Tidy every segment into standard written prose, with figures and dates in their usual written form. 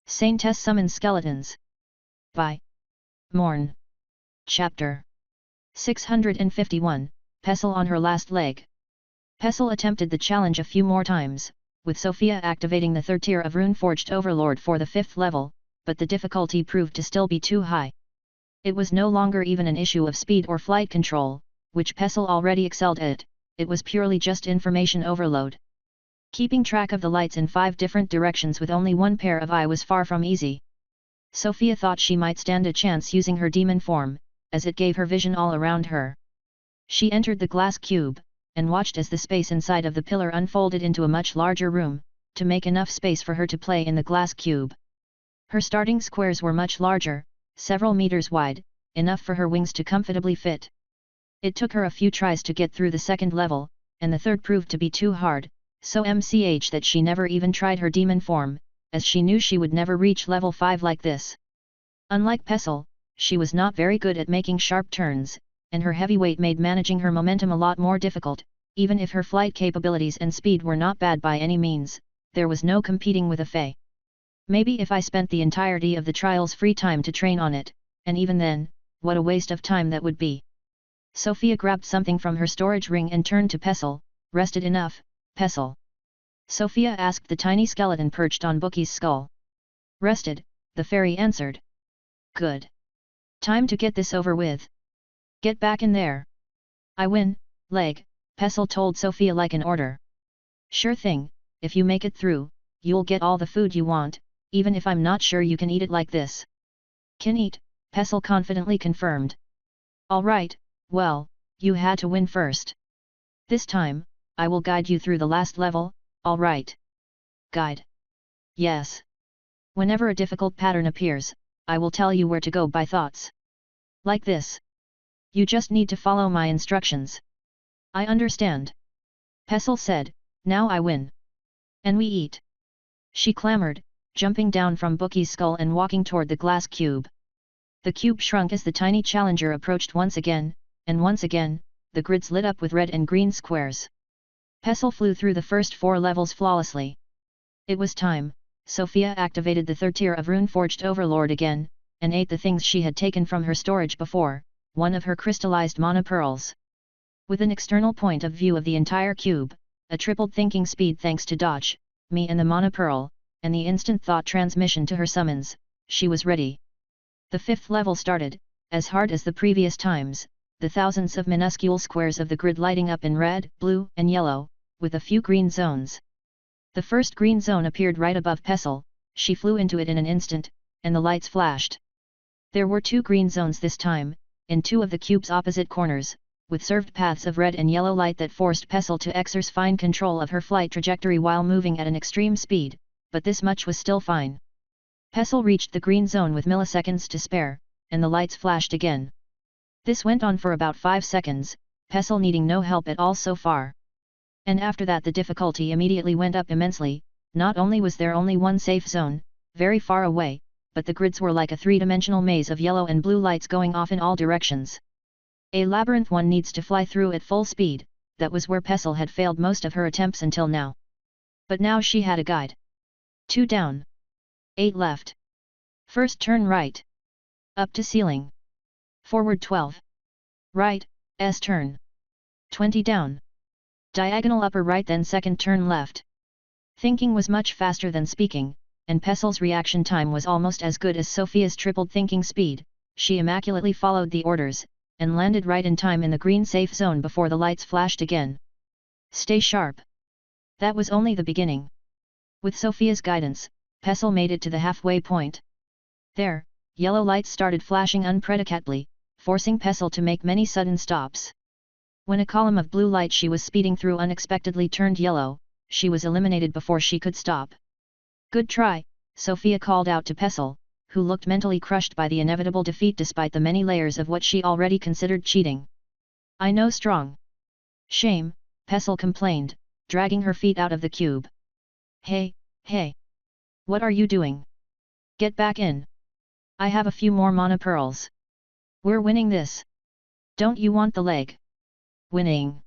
Saintess summons skeletons. By Morn. Chapter 651, Pestle on her last leg. Pestle attempted the challenge a few more times, with Sofia activating the third tier of Runeforged Overlord for the 5th level, but the difficulty proved to still be too high. It was no longer even an issue of speed or flight control, which Pestle already excelled at, it was purely just information overload. Keeping track of the lights in 5 different directions with only one pair of eyes was far from easy. Sofia thought she might stand a chance using her demon form, as it gave her vision all around her. She entered the glass cube, and watched as the space inside of the pillar unfolded into a much larger room, to make enough space for her to play in the glass cube. Her starting squares were much larger, several meters wide, enough for her wings to comfortably fit. It took her a few tries to get through the 2nd level, and the 3rd proved to be too hard, so MCH that she never even tried her demon form, as she knew she would never reach level 5 like this. Unlike Pestle, she was not very good at making sharp turns, and her heavy weight made managing her momentum a lot more difficult. Even if her flight capabilities and speed were not bad by any means, there was no competing with a Fae. Maybe if I spent the entirety of the trial's free time to train on it, and even then, what a waste of time that would be. Sofia grabbed something from her storage ring and turned to Pestle. Rested enough, Pestle? Sofia asked the tiny skeleton perched on Bookie's skull. Rested, the fairy answered. Good. Time to get this over with. Get back in there. I win, leg, Pestle told Sofia like an order. Sure thing, if you make it through, you'll get all the food you want, even if I'm not sure you can eat it like this. Can eat, Pestle confidently confirmed. Alright, well, you had to win first. This time, I will guide you through the last level, alright. Guide. Yes. Whenever a difficult pattern appears, I will tell you where to go by thoughts. Like this. You just need to follow my instructions. I understand. Pestle said, now I win. And we eat. She clamored, jumping down from Bookie's skull and walking toward the glass cube. The cube shrunk as the tiny challenger approached once again, and once again, the grids lit up with red and green squares. Pestle flew through the first 4 levels flawlessly. It was time. Sofia activated the 3rd tier of Runeforged Overlord again, and ate the things she had taken from her storage before, one of her crystallized mana pearls. With an external point of view of the entire cube, a tripled thinking speed thanks to Dodge, me and the mana pearl, and the instant thought transmission to her summons, she was ready. The 5th level started, as hard as the previous times, the thousands of minuscule squares of the grid lighting up in red, blue, and yellow, with a few green zones. The first green zone appeared right above Pestle. She flew into it in an instant, and the lights flashed. There were 2 green zones this time, in 2 of the cube's opposite corners, with served paths of red and yellow light that forced Pestle to exercise fine control of her flight trajectory while moving at an extreme speed, but this much was still fine. Pestle reached the green zone with milliseconds to spare, and the lights flashed again. This went on for about 5 seconds, Pestle needing no help at all so far. And after that the difficulty immediately went up immensely. Not only was there only one safe zone, very far away, but the grids were like a 3-dimensional maze of yellow and blue lights going off in all directions. A labyrinth one needs to fly through at full speed, that was where Pestle had failed most of her attempts until now. But now she had a guide. 2 down. 8 left. First turn right. Up to ceiling. Forward 12. Right, S turn. 20 down. Diagonal upper right then second turn left. Thinking was much faster than speaking, and Pestle's reaction time was almost as good as Sofia's tripled thinking speed. She immaculately followed the orders, and landed right in time in the green safe zone before the lights flashed again. Stay sharp. That was only the beginning. With Sofia's guidance, Pestle made it to the halfway point. There, yellow lights started flashing unpredictably, forcing Pestle to make many sudden stops. When a column of blue light she was speeding through unexpectedly turned yellow, she was eliminated before she could stop. Good try, Sofia called out to Pestle, who looked mentally crushed by the inevitable defeat despite the many layers of what she already considered cheating. I know strong. Shame, Pestle complained, dragging her feet out of the cube. Hey, hey. What are you doing? Get back in. I have a few more mana pearls. We're winning this. Don't you want the leg? Winning.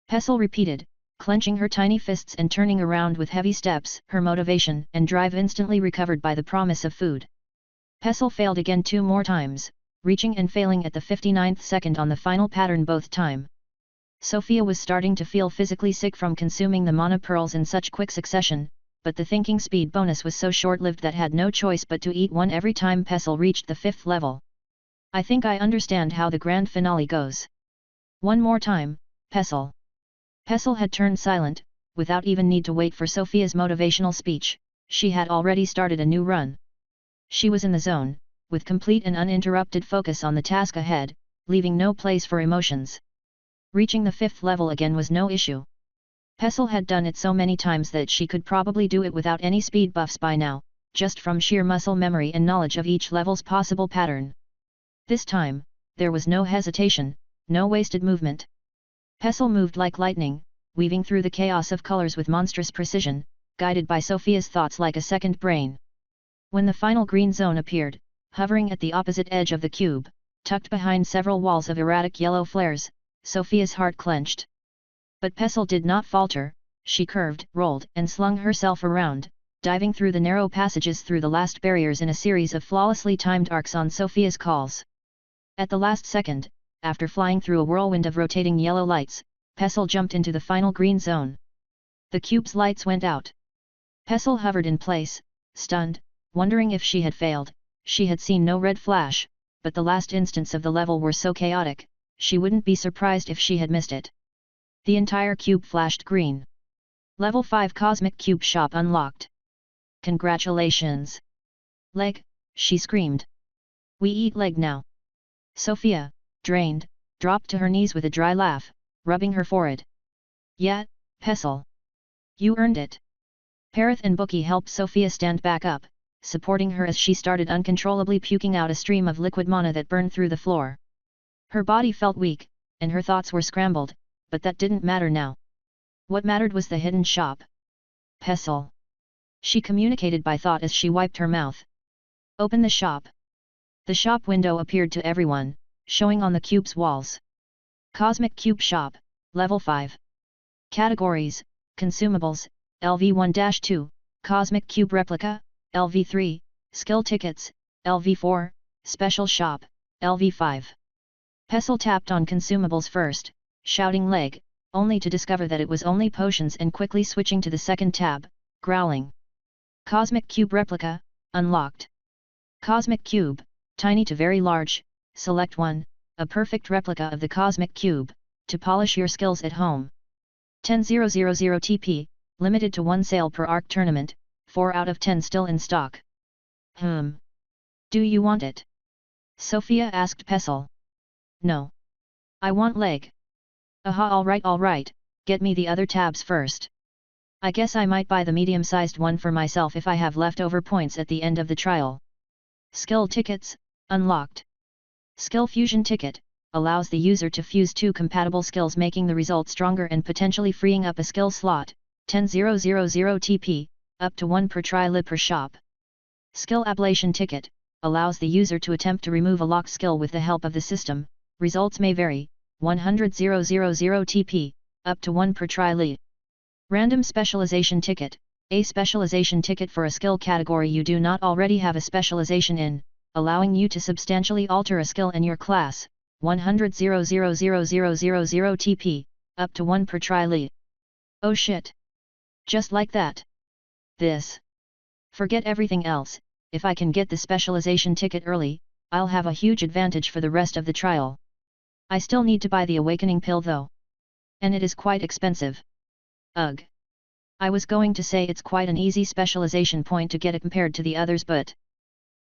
Pestle repeated, clenching her tiny fists and turning around with heavy steps. Her motivation and drive instantly recovered by the promise of food. Pestle failed again 2 more times, reaching and failing at the 59th second on the final pattern both time. Sofia was starting to feel physically sick from consuming the mana pearls in such quick succession, but the thinking speed bonus was so short-lived that had no choice but to eat one every time Pestle reached the 5th level. I think I understand how the grand finale goes. One more time, Pestle. Pestle had turned silent, without even need to wait for Sofia's motivational speech. She had already started a new run. She was in the zone, with complete and uninterrupted focus on the task ahead, leaving no place for emotions. Reaching the 5th level again was no issue. Pestle had done it so many times that she could probably do it without any speed buffs by now, just from sheer muscle memory and knowledge of each level's possible pattern. This time, there was no hesitation, no wasted movement. Pestle moved like lightning, weaving through the chaos of colors with monstrous precision, guided by Sofia's thoughts like a second brain. When the final green zone appeared, hovering at the opposite edge of the cube, tucked behind several walls of erratic yellow flares, Sofia's heart clenched. But Pestle did not falter. She curved, rolled, and slung herself around, diving through the narrow passages through the last barriers in a series of flawlessly timed arcs on Sofia's calls. At the last second, after flying through a whirlwind of rotating yellow lights, Pestle jumped into the final green zone. The cube's lights went out. Pestle hovered in place, stunned, wondering if she had failed. She had seen no red flash, but the last instants of the level were so chaotic, she wouldn't be surprised if she had missed it. The entire cube flashed green. Level 5 Cosmic Cube Shop unlocked. Congratulations! Leg, she screamed. We eat leg now. Sofia, drained, dropped to her knees with a dry laugh, rubbing her forehead. Yeah, Pestle. You earned it. Parith and Bookie helped Sofia stand back up, supporting her as she started uncontrollably puking out a stream of liquid mana that burned through the floor. Her body felt weak, and her thoughts were scrambled, but that didn't matter now. What mattered was the hidden shop. Pestle. She communicated by thought as she wiped her mouth. Open the shop. The shop window appeared to everyone, showing on the cube's walls. Cosmic Cube Shop, Level 5. Categories: Consumables, LV1-2, Cosmic Cube Replica, LV3, Skill Tickets, LV4, Special Shop, LV5. Pestle tapped on Consumables first, shouting leg, only to discover that it was only potions and quickly switching to the second tab, growling. Cosmic Cube Replica, unlocked. Cosmic Cube, tiny to very large, select one, a perfect replica of the Cosmic Cube, to polish your skills at home. 10,000 TP, limited to 1 sale per ARC tournament, 4 out of 10 still in stock. Do you want it? Sofia asked Pestle. No. I want leg. Aha, alright, get me the other tabs first. I guess I might buy the medium-sized one for myself if I have leftover points at the end of the trial. Skill Tickets, unlocked. Skill Fusion Ticket, allows the user to fuse 2 compatible skills, making the result stronger and potentially freeing up a skill slot. 10,000 TP, up to 1 per trial per shop. Skill Ablation Ticket, allows the user to attempt to remove a locked skill with the help of the system. Results may vary. 100,000 TP, up to 1 per trial. Random Specialization Ticket, a specialization ticket for a skill category you do not already have a specialization in, allowing you to substantially alter a skill in your class. 100,000 TP, up to 1 per trial. Oh shit! Just like that. This. Forget everything else. If I can get the specialization ticket early, I'll have a huge advantage for the rest of the trial. I still need to buy the awakening pill though. And it is quite expensive. Ugh. I was going to say it's quite an easy specialization point to get it compared to the others, but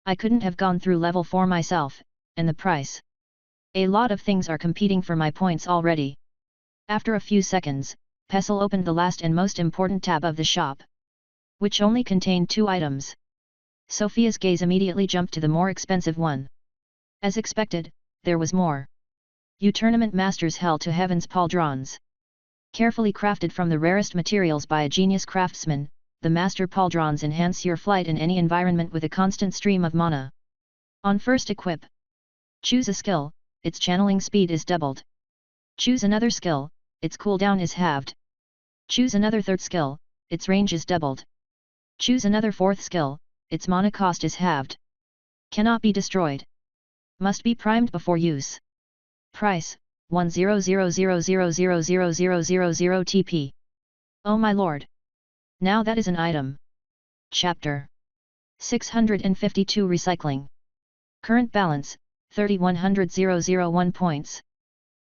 I couldn't have gone through level 4 myself, and the price. A lot of things are competing for my points already. After a few seconds, Pestle opened the last and most important tab of the shop, which only contained 2 items. Sofia's gaze immediately jumped to the more expensive one. As expected, there was more. Tournament Master's Hell to Heaven's Pauldrons. Carefully crafted from the rarest materials by a genius craftsman, the Master Pauldrons enhance your flight in any environment with a constant stream of mana. On first equip. Choose a skill, its channeling speed is doubled. Choose another skill, its cooldown is halved. Choose another third skill, its range is doubled. Choose another fourth skill, its mana cost is halved. Cannot be destroyed. Must be primed before use. Price, 10000000000 TP. Oh my lord! Now that is an item. Chapter 652 Recycling. Current balance, 31,001 points.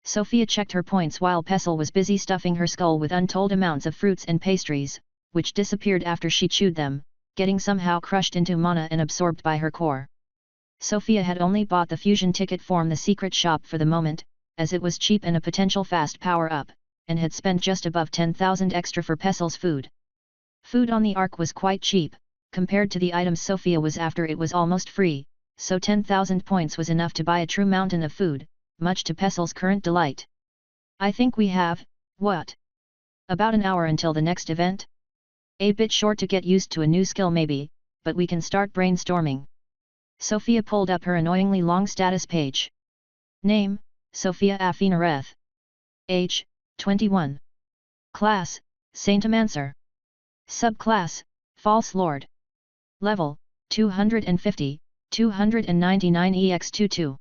Sofia checked her points while Pestle was busy stuffing her skull with untold amounts of fruits and pastries, which disappeared after she chewed them, getting somehow crushed into mana and absorbed by her core. Sofia had only bought the fusion ticket from the secret shop for the moment, as it was cheap and a potential fast power-up, and had spent just above 10,000 extra for Pestle's food. Food on the Ark was quite cheap, compared to the items Sofia was after it was almost free, so 10,000 points was enough to buy a true mountain of food, much to Pestle's current delight. I think we have, what? About an hour until the next event? A bit short to get used to a new skill maybe, but we can start brainstorming. Sofia pulled up her annoyingly long status page. Name, Sofia Afinareth. Age, 21. Class, Saintess. Subclass, False Lord. Level, 250, 299 EX22.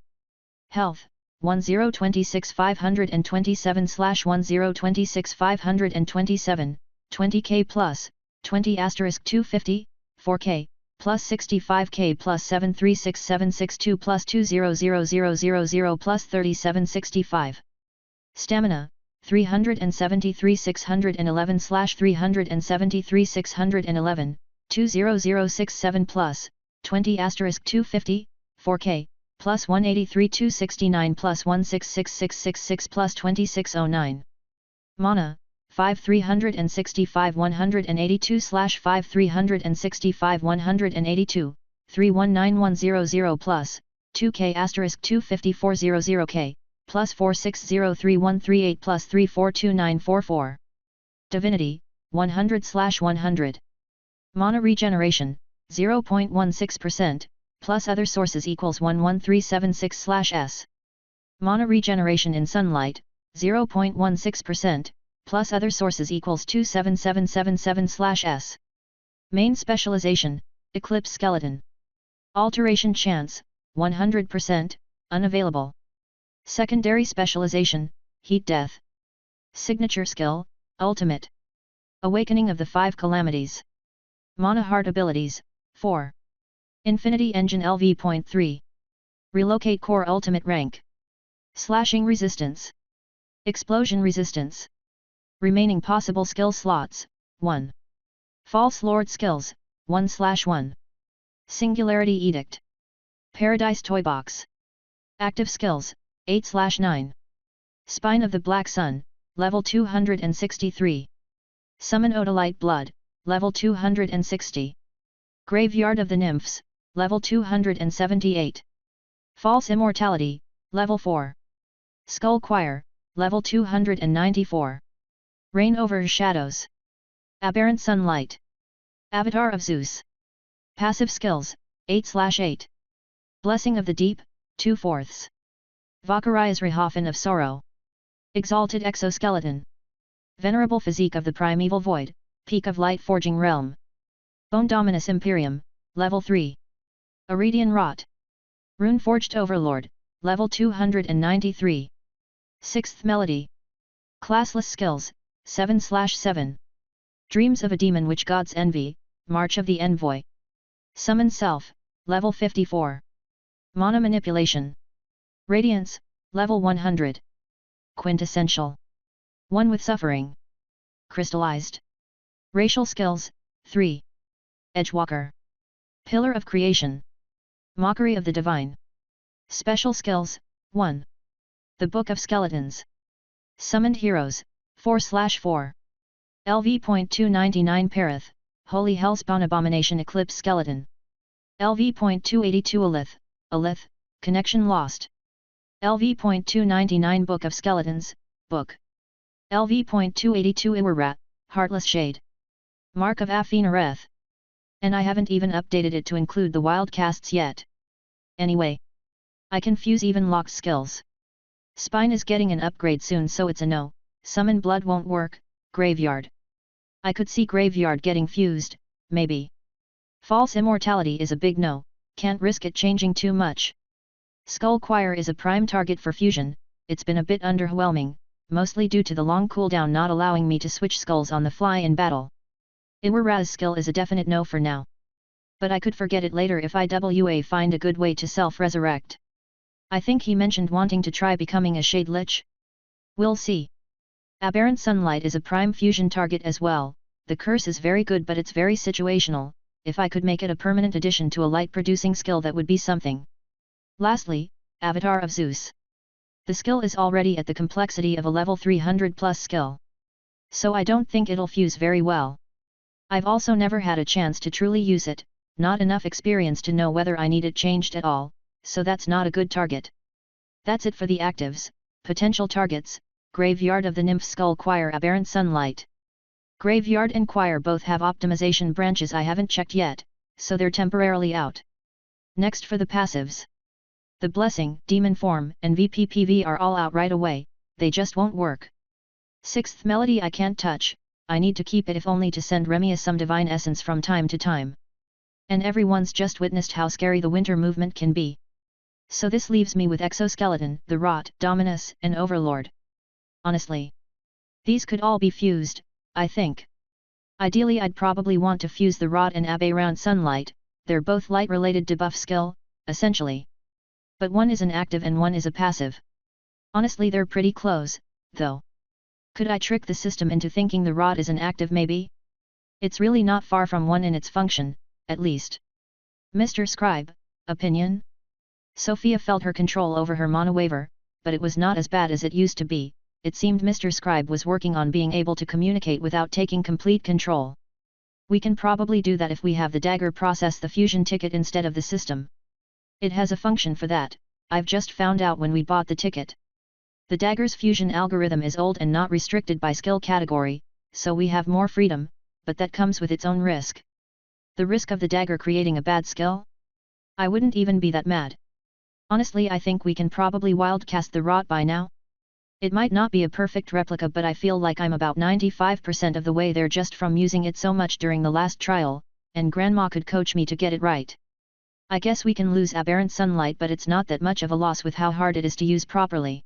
Health, 1026 527/1026 527, 20k plus, 20 * 250, 4k, plus 65k plus 736762 plus 200000 plus 3765. Stamina, 373 611/373 611, 20067 plus, 20 * 250, 4k, plus 183 269 plus 166666 plus 2609. Mana, 5365 182/5 365 182, 319100 plus, 2k * 250 400k, plus 4603 plus 342944. Divinity, 100/100. Mana regeneration, 0.16%, plus other sources equals 11376/s. Mana regeneration in sunlight, 0.16%, plus other sources equals 27777/s. Main specialization, Eclipse Skeleton. Alteration chance, 100%, unavailable. Secondary specialization, Heat Death. Signature skill, Ultimate. Awakening of the Five Calamities. Mana Heart abilities, 4. Infinity Engine LV.3. Relocate Core Ultimate Rank. Slashing Resistance. Explosion Resistance. Remaining possible skill slots, 1. False Lord skills, 1/1. Singularity Edict. Paradise Toybox. Active skills, 8/9. Spine of the Black Sun, level 263. Summon Odolite Blood, level 260. Graveyard of the Nymphs, level 278. False Immortality, level 4. Skull Choir, level 294. Reign over Shadows. Aberrant Sunlight. Avatar of Zeus. Passive skills, 8/8. Blessing of the Deep, 2/4. Valkyria's Rihafen of Sorrow. Exalted Exoskeleton. Venerable Physique of the Primeval Void, Peak of Light Forging Realm. Bone Dominus Imperium, level 3. Iridian Rot. Runeforged Overlord, level 293. Sixth Melody. Classless skills, 7/7. Dreams of a Demon Which Gods Envy, March of the Envoy. Summon Self, level 54. Mana Manipulation. Radiance, level 100. Quintessential. One with Suffering. Crystallized. Racial skills, 3. Edgewalker. Pillar of Creation. Mockery of the Divine. Special skills, 1. The Book of Skeletons. Summoned Heroes, 4/4. LV.299 Parath, Holy Hellspawn Abomination Eclipse Skeleton. LV.282 Alith, Connection Lost. LV.299 Book of Skeletons, Book. LV.282 Iwarat, Heartless Shade. Mark of Afinareth. And I haven't even updated it to include the wild casts yet. Anyway. I confuse even locked skills. Spine is getting an upgrade soon so it's a no. Summon Blood won't work, Graveyard. I could see Graveyard getting fused, maybe. False immortality is a big no, can't risk it changing too much. Skull Choir is a prime target for fusion, it's been a bit underwhelming, mostly due to the long cooldown not allowing me to switch skulls on the fly in battle. Iwara's skill is a definite no for now. But I could forget it later if I find a good way to self-resurrect. I think he mentioned wanting to try becoming a Shade Lich? We'll see. Aberrant Sunlight is a prime fusion target as well, the curse is very good but it's very situational, if I could make it a permanent addition to a light-producing skill that would be something. Lastly, Avatar of Zeus. The skill is already at the complexity of a level 300 plus skill. So I don't think it'll fuse very well. I've also never had a chance to truly use it, not enough experience to know whether I need it changed at all, so that's not a good target. That's it for the actives. Potential targets: Graveyard of the Nymph, Skull Choir, Aberrant Sunlight. Graveyard and Choir both have optimization branches I haven't checked yet, so they're temporarily out. Next for the passives. The Blessing, Demon Form, and VPPV are all out right away, they just won't work. Sixth Melody I can't touch, I need to keep it if only to send Remia some divine essence from time to time. And everyone's just witnessed how scary the winter movement can be. So this leaves me with Exoskeleton, the Rot, Dominus, and Overlord. Honestly, these could all be fused, I think. Ideally I'd probably want to fuse the Rot and Aberrant Sunlight, they're both light-related debuff skill, essentially. But one is an active and one is a passive. Honestly they're pretty close, though. Could I trick the system into thinking the Rot is an active maybe? It's really not far from one in its function, at least. Mr. Scribe, opinion? Sofia felt her control over her mana waver, but it was not as bad as it used to be. It seemed Mr. Scribe was working on being able to communicate without taking complete control. We can probably do that if we have the dagger process the fusion ticket instead of the system. It has a function for that, I've just found out when we bought the ticket. The dagger's fusion algorithm is old and not restricted by skill category, so we have more freedom, but that comes with its own risk. The risk of the dagger creating a bad skill? I wouldn't even be that mad. Honestly I think we can probably wildcast the Rot by now. It might not be a perfect replica but I feel like I'm about 95% of the way there just from using it so much during the last trial, and Grandma could coach me to get it right. I guess we can lose Aberrant Sunlight but it's not that much of a loss with how hard it is to use properly.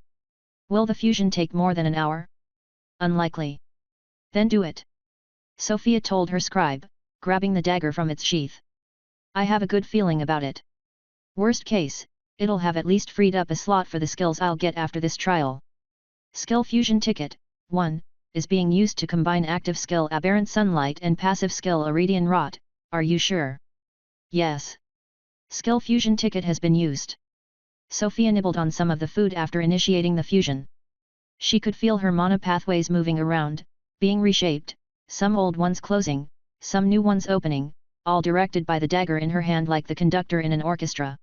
Will the fusion take more than an hour? Unlikely. Then do it. Sofia told her scribe, grabbing the dagger from its sheath. I have a good feeling about it. Worst case, it'll have at least freed up a slot for the skills I'll get after this trial. Skill Fusion Ticket 1 is being used to combine active skill Aberrant Sunlight and passive skill Iridian Rot. Are you sure? Yes. Skill Fusion Ticket has been used. Sofia nibbled on some of the food after initiating the fusion. She could feel her mana pathways moving around, being reshaped, some old ones closing, some new ones opening, all directed by the dagger in her hand like the conductor in an orchestra.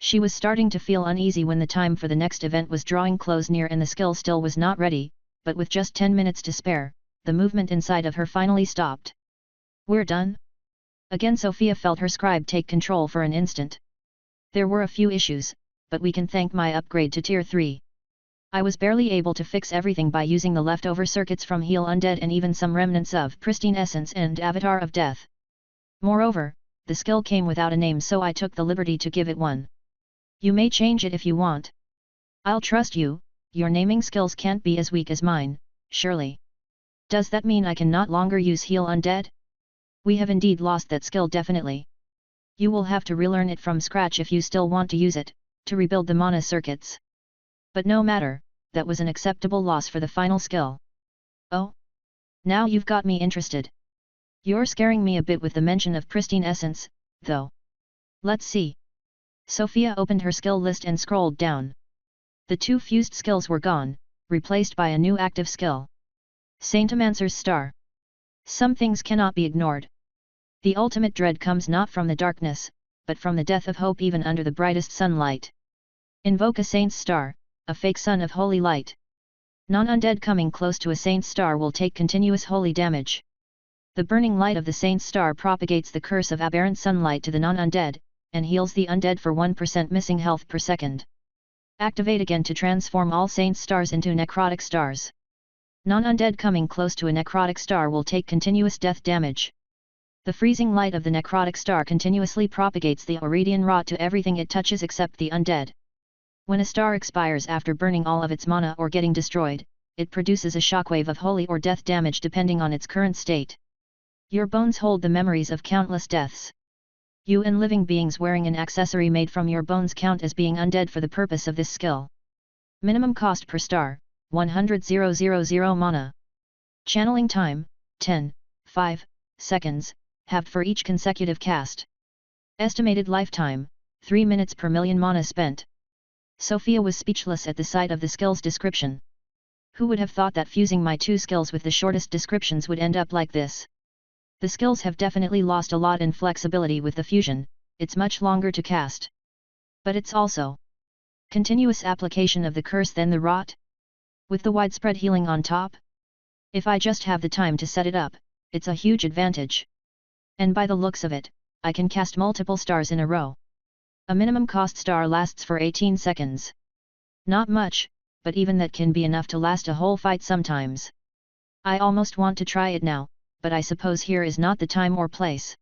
She was starting to feel uneasy when the time for the next event was drawing close near and the skill still was not ready, but with just 10 minutes to spare, the movement inside of her finally stopped. We're done? Again Sofia felt her scribe take control for an instant. There were a few issues, but we can thank my upgrade to Tier 3. I was barely able to fix everything by using the leftover circuits from Heal Undead and even some remnants of Pristine Essence and Avatar of Death. Moreover, the skill came without a name so I took the liberty to give it one. You may change it if you want. I'll trust you, your naming skills can't be as weak as mine, surely. Does that mean I can not longer use Heal Undead? We have indeed lost that skill definitely. You will have to relearn it from scratch if you still want to use it, to rebuild the mana circuits. But no matter, that was an acceptable loss for the final skill. Oh? Now you've got me interested. You're scaring me a bit with the mention of Pristine Essence, though. Let's see. Sofia opened her skill list and scrolled down. The two fused skills were gone, replaced by a new active skill. Saintesmancer's Star. Some things cannot be ignored. The ultimate dread comes not from the darkness, but from the death of hope even under the brightest sunlight. Invoke a saint's star, a fake sun of holy light. Non-undead coming close to a saint's star will take continuous holy damage. The burning light of the saint's star propagates the curse of aberrant sunlight to the non-undead, and heals the undead for 1% missing health per second. Activate again to transform all saints' stars into necrotic stars. Non-undead coming close to a necrotic star will take continuous death damage. The freezing light of the necrotic star continuously propagates the Iridian rot to everything it touches except the undead. When a star expires after burning all of its mana or getting destroyed, it produces a shockwave of holy or death damage depending on its current state. Your bones hold the memories of countless deaths. You and living beings wearing an accessory made from your bones count as being undead for the purpose of this skill. Minimum cost per star, 100,000 mana. Channeling time, 10.5 seconds, halved for each consecutive cast. Estimated lifetime, 3 minutes per million mana spent. Sofia was speechless at the sight of the skill's description. Who would have thought that fusing my two skills with the shortest descriptions would end up like this? The skills have definitely lost a lot in flexibility with the fusion, it's much longer to cast. But it's also continuous application of the curse than the rot? With the widespread healing on top? If I just have the time to set it up, it's a huge advantage. And by the looks of it, I can cast multiple stars in a row. A minimum cost star lasts for 18 seconds. Not much, but even that can be enough to last a whole fight sometimes. I almost want to try it now, but I suppose here is not the time or place.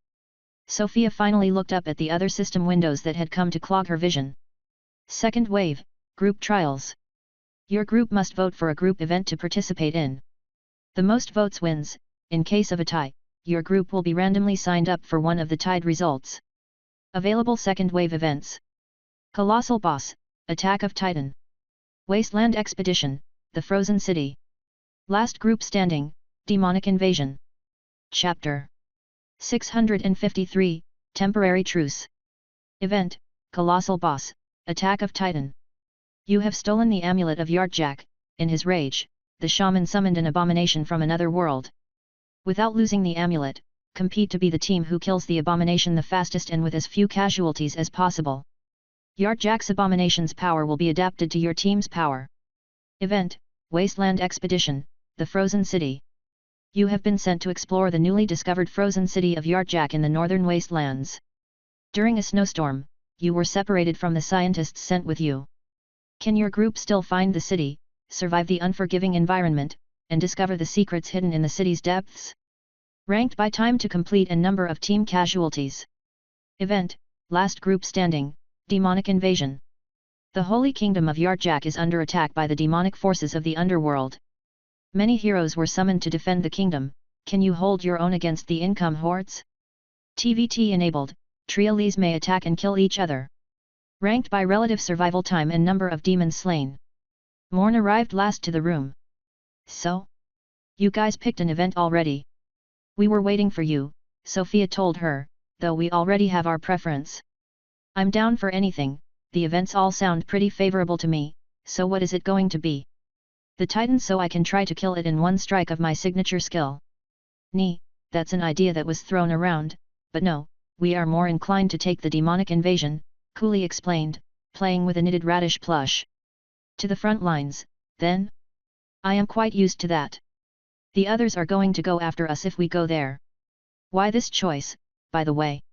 Sofia finally looked up at the other system windows that had come to clog her vision. Second wave, group trials. Your group must vote for a group event to participate in. The most votes wins. In case of a tie, your group will be randomly signed up for one of the tied results. Available second wave events. Colossal Boss, Attack of Titan. Wasteland Expedition, The Frozen City. Last Group Standing, Demonic Invasion. Chapter 653, Temporary Truce. Event, Colossal Boss, Attack of Titan. You have stolen the amulet of Yardjack. In his rage, the shaman summoned an abomination from another world. Without losing the amulet, compete to be the team who kills the abomination the fastest and with as few casualties as possible. Yardjack's abomination's power will be adapted to your team's power. Event, Wasteland Expedition, The Frozen City. You have been sent to explore the newly discovered frozen city of Yardjack in the northern wastelands. During a snowstorm, you were separated from the scientists sent with you. Can your group still find the city, survive the unforgiving environment, and discover the secrets hidden in the city's depths? Ranked by time to complete and number of team casualties. Event, Last Group Standing, Demonic Invasion. The Holy Kingdom of Yardjack is under attack by the demonic forces of the underworld. Many heroes were summoned to defend the kingdom. Can you hold your own against the income hordes? TVT enabled, trials may attack and kill each other. Ranked by relative survival time and number of demons slain. Morn arrived last to the room. So? You guys picked an event already. We were waiting for you, Sofia told her, though we already have our preference. I'm down for anything, the events all sound pretty favorable to me, so what is it going to be? The Titan, so I can try to kill it in one strike of my signature skill. That's an idea that was thrown around, but no, we are more inclined to take the demonic invasion, Cooley explained, playing with a knitted radish plush. To the front lines, then? I am quite used to that. The others are going to go after us if we go there. Why this choice, by the way?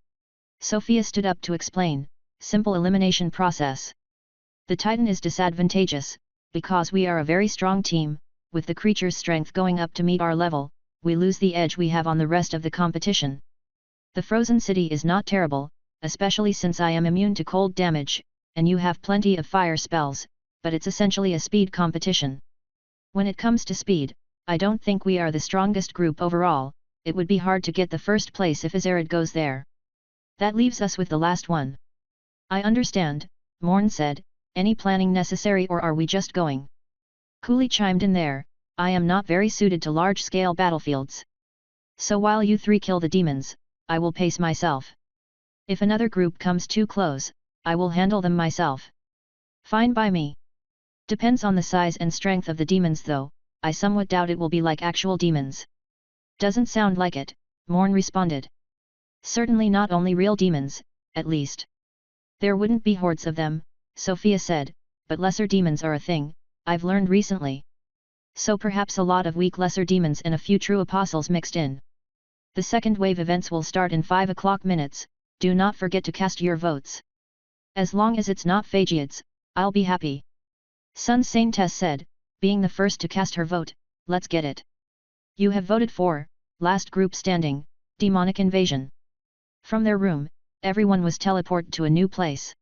Sofia stood up to explain, simple elimination process. The Titan is disadvantageous, because we are a very strong team, with the creature's strength going up to meet our level, we lose the edge we have on the rest of the competition. The frozen city is not terrible, especially since I am immune to cold damage, and you have plenty of fire spells, but it's essentially a speed competition. When it comes to speed, I don't think we are the strongest group overall. It would be hard to get the first place if Azarid goes there. That leaves us with the last one. I understand, Morn said, any planning necessary or are we just going? Cooley chimed in there, I am not very suited to large-scale battlefields. So while you three kill the demons, I will pace myself. If another group comes too close, I will handle them myself. Fine by me. Depends on the size and strength of the demons though, I somewhat doubt it will be like actual demons. Doesn't sound like it, Morn responded. Certainly not only real demons, at least. There wouldn't be hordes of them, Sofia said, but lesser demons are a thing, I've learned recently. So perhaps a lot of weak lesser demons and a few true apostles mixed in. The second wave events will start in 5 o'clock minutes, do not forget to cast your votes. As long as it's not Phagiads, I'll be happy. Saintess said, being the first to cast her vote, let's get it. You have voted for, last group standing, demonic invasion. From their room, everyone was teleported to a new place.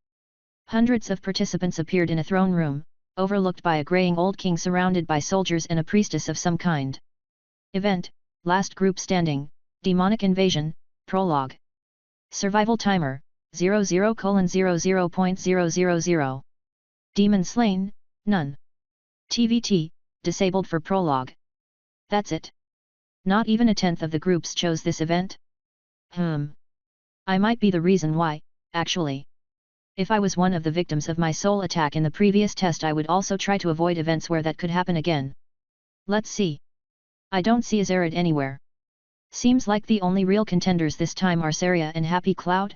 Hundreds of participants appeared in a throne room, overlooked by a graying old king surrounded by soldiers and a priestess of some kind. Event, last group standing, demonic invasion, prologue. Survival timer, 00:00.000. Demon slain, none. TVT, disabled for prologue. That's it. Not even a tenth of the groups chose this event? I might be the reason why, actually. If I was one of the victims of my soul attack in the previous test, I would also try to avoid events where that could happen again. Let's see. I don't see Azarid anywhere. Seems like the only real contenders this time are Saria and Happy Cloud?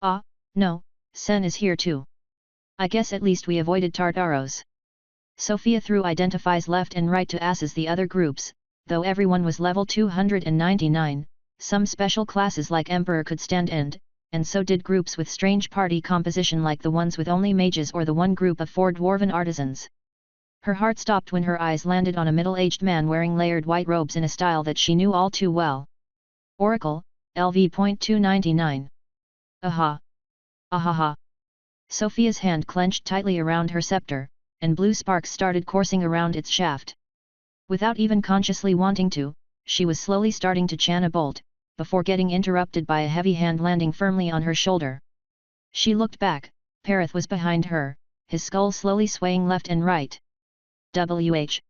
Ah, no, Sen is here too. I guess at least we avoided Tartaros. Sofia threw identifies left and right to asses the other groups, though everyone was level 299, some special classes like Emperor could stand and so did groups with strange party composition like the ones with only mages or the one group of 4 dwarven artisans. Her heart stopped when her eyes landed on a middle-aged man wearing layered white robes in a style that she knew all too well. Oracle, LV.299. Aha! Ahaha! Sofia's hand clenched tightly around her scepter, and blue sparks started coursing around its shaft. Without even consciously wanting to, she was slowly starting to chant a bolt, before getting interrupted by a heavy hand landing firmly on her shoulder. She looked back, Perith was behind her, his skull slowly swaying left and right. WH.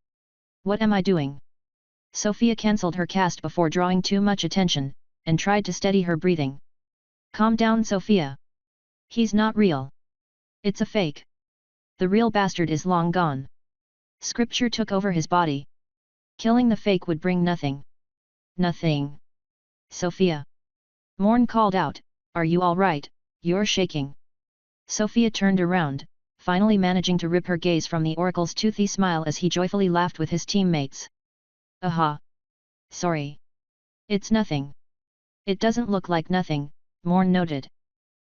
What am I doing? Sofia cancelled her cast before drawing too much attention, and tried to steady her breathing. Calm down, Sofia. He's not real. It's a fake. The real bastard is long gone. Scripture took over his body. Killing the fake would bring nothing. Nothing. Sofia. Morn called out, are you all right? You're shaking. Sofia turned around, finally managing to rip her gaze from the oracle's toothy smile as he joyfully laughed with his teammates. Aha. Sorry. It's nothing. It doesn't look like nothing, Morn noted.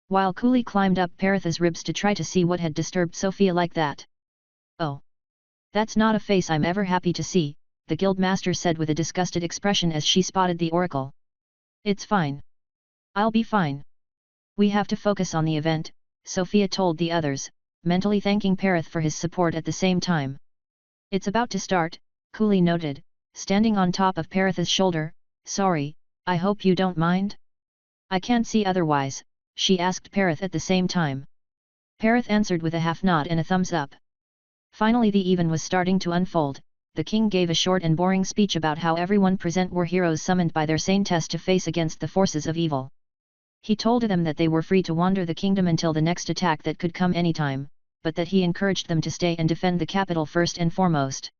While Cooley climbed up Perith's ribs to try to see what had disturbed Sofia like that. Oh. That's not a face I'm ever happy to see, the guildmaster said with a disgusted expression as she spotted the oracle. It's fine. I'll be fine. We have to focus on the event, Sofia told the others, mentally thanking Perith for his support at the same time. It's about to start, Cooley noted, standing on top of Perith's shoulder. Sorry, I hope you don't mind? I can't see otherwise, she asked Perith at the same time. Perith answered with a half nod and a thumbs up. Finally the even was starting to unfold. The king gave a short and boring speech about how everyone present were heroes summoned by their Saintess to face against the forces of evil. He told them that they were free to wander the kingdom until the next attack that could come anytime, but that he encouraged them to stay and defend the capital first and foremost.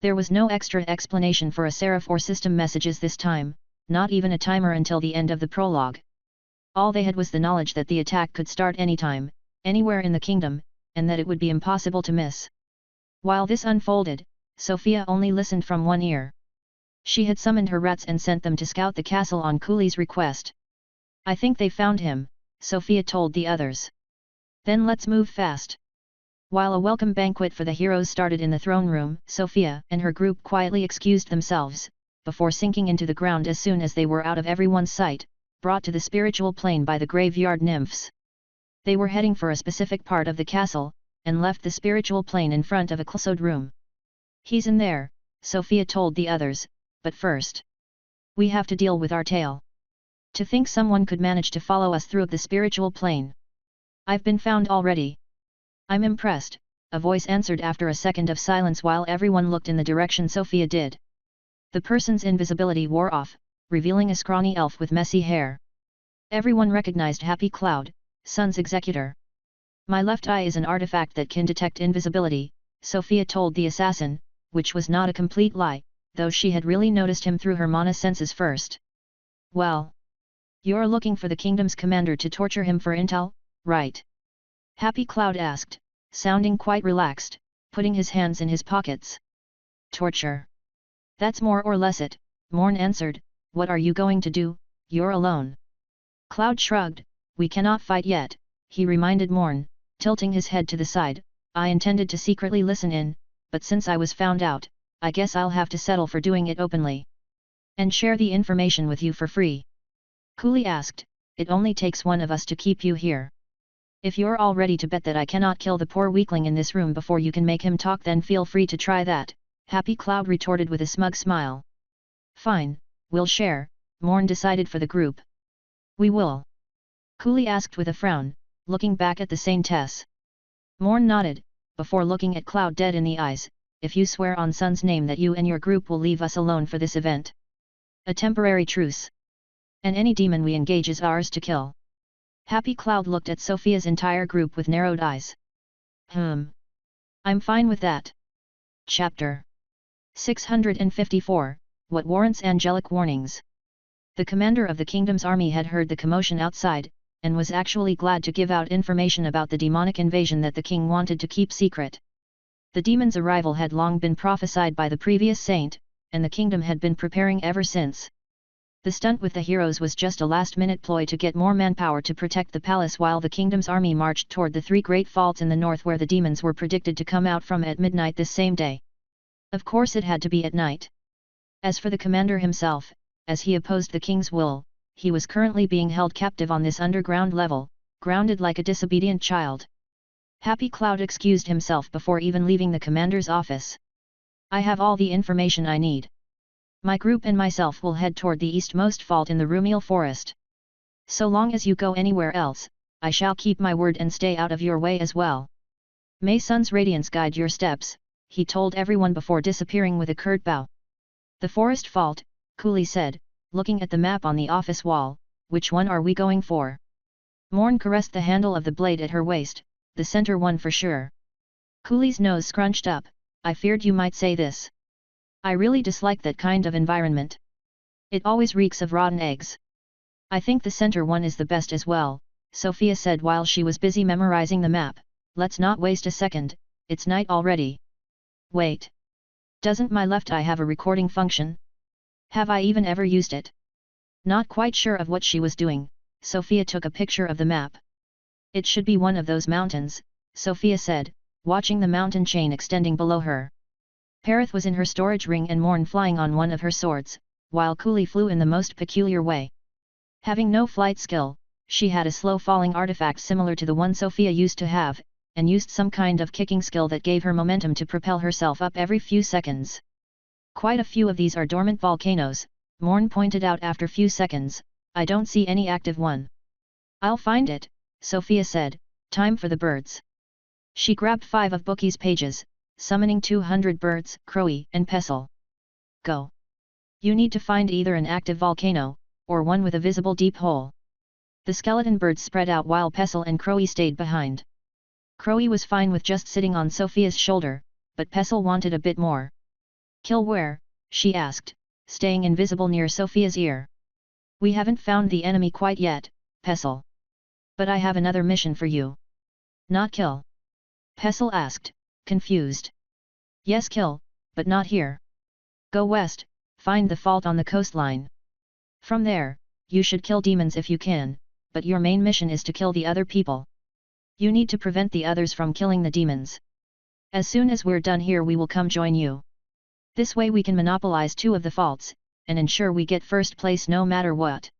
There was no extra explanation for a seraph or system messages this time, not even a timer until the end of the prologue. All they had was the knowledge that the attack could start anytime, anywhere in the kingdom, and that it would be impossible to miss. While this unfolded, Sofia only listened from one ear. She had summoned her rats and sent them to scout the castle on Cooley's request. I think they found him, Sofia told the others. Then let's move fast. While a welcome banquet for the heroes started in the throne room, Sofia and her group quietly excused themselves, before sinking into the ground as soon as they were out of everyone's sight, brought to the spiritual plane by the graveyard nymphs. They were heading for a specific part of the castle, and left the spiritual plane in front of a closed room. He's in there, Sofia told the others, but first. We have to deal with our tale. To think someone could manage to follow us through the spiritual plane. I've been found already. I'm impressed, a voice answered after a second of silence while everyone looked in the direction Sofia did. The person's invisibility wore off, revealing a scrawny elf with messy hair. Everyone recognized Happy Cloud, Sun's executor. My left eye is an artifact that can detect invisibility, Sofia told the assassin, which was not a complete lie, though she had really noticed him through her mana senses first. Well. You're looking for the kingdom's commander to torture him for intel, right? Happy Cloud asked, sounding quite relaxed, putting his hands in his pockets. Torture. That's more or less it, Morn answered. What are you going to do? You're alone. Cloud shrugged. We cannot fight yet, he reminded Morn, tilting his head to the side. I intended to secretly listen in, but since I was found out, I guess I'll have to settle for doing it openly. And share the information with you for free. Coolly asked, it only takes one of us to keep you here. If you're all ready to bet that I cannot kill the poor weakling in this room before you can make him talk, then feel free to try that, Happy Cloud retorted with a smug smile. Fine, we'll share, Morn decided for the group. We will? Coolly asked with a frown, looking back at the Saintess. Morn nodded, before looking at Cloud dead in the eyes, if you swear on Sun's name that you and your group will leave us alone for this event. A temporary truce. And any demon we engage is ours to kill. Happy Cloud looked at Sofia's entire group with narrowed eyes. I'm fine with that. Chapter 654, What Warrants Angelic Warnings. The commander of the kingdom's army had heard the commotion outside, and was actually glad to give out information about the demonic invasion that the king wanted to keep secret. The demon's arrival had long been prophesied by the previous saint, and the kingdom had been preparing ever since. The stunt with the heroes was just a last-minute ploy to get more manpower to protect the palace while the kingdom's army marched toward the three great faults in the north where the demons were predicted to come out from at midnight this same day. Of course it had to be at night. As for the commander himself, as he opposed the king's will, he was currently being held captive on this underground level, grounded like a disobedient child. Happy Cloud excused himself before even leaving the commander's office. I have all the information I need. My group and myself will head toward the eastmost fault in the Rumiel forest. So long as you go anywhere else, I shall keep my word and stay out of your way as well. May Sun's radiance guide your steps, he told everyone before disappearing with a curt bow. The forest fault, Coolly said, looking at the map on the office wall, which one are we going for? Morn caressed the handle of the blade at her waist, the center one for sure. Coolly's nose scrunched up, I feared you might say this. I really dislike that kind of environment. It always reeks of rotten eggs. I think the center one is the best as well, Sofia said while she was busy memorizing the map. Let's not waste a second, it's night already. Wait. Doesn't my left eye have a recording function? Have I even ever used it? Not quite sure of what she was doing, Sofia took a picture of the map. It should be one of those mountains, Sofia said, watching the mountain chain extending below her. Parith was in her storage ring and Morn flying on one of her swords, while Coolly flew in the most peculiar way. Having no flight skill, she had a slow-falling artifact similar to the one Sofia used to have, and used some kind of kicking skill that gave her momentum to propel herself up every few seconds. Quite a few of these are dormant volcanoes, Morn pointed out after few seconds, I don't see any active one. I'll find it, Sofia said, time for the birds. She grabbed 5 of Bookie's pages, summoning 200 birds, Crowy and Pestle. Go. You need to find either an active volcano, or one with a visible deep hole. The skeleton birds spread out while Pestle and Crowy stayed behind. Crowy was fine with just sitting on Sofia's shoulder, but Pestle wanted a bit more. Kill where? She asked, staying invisible near Sofia's ear. We haven't found the enemy quite yet, Pestle. But I have another mission for you. Not kill? Pestle asked, confused. Yes, kill, but not here. Go west, find the fault on the coastline. From there, you should kill demons if you can, but your main mission is to kill the other people. You need to prevent the others from killing the demons. As soon as we're done here we will come join you. This way we can monopolize 2 of the faults, and ensure we get first place no matter what.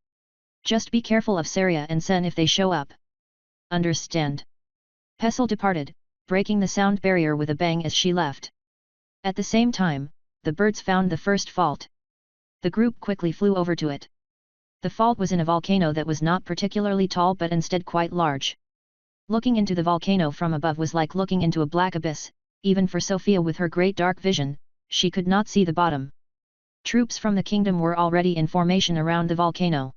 Just be careful of Saria and Sen if they show up. Understand? Pestle departed, breaking the sound barrier with a bang as she left. At the same time, the birds found the first fault. The group quickly flew over to it. The fault was in a volcano that was not particularly tall but instead quite large. Looking into the volcano from above was like looking into a black abyss, even for Sofia with her great dark vision, she could not see the bottom. Troops from the kingdom were already in formation around the volcano.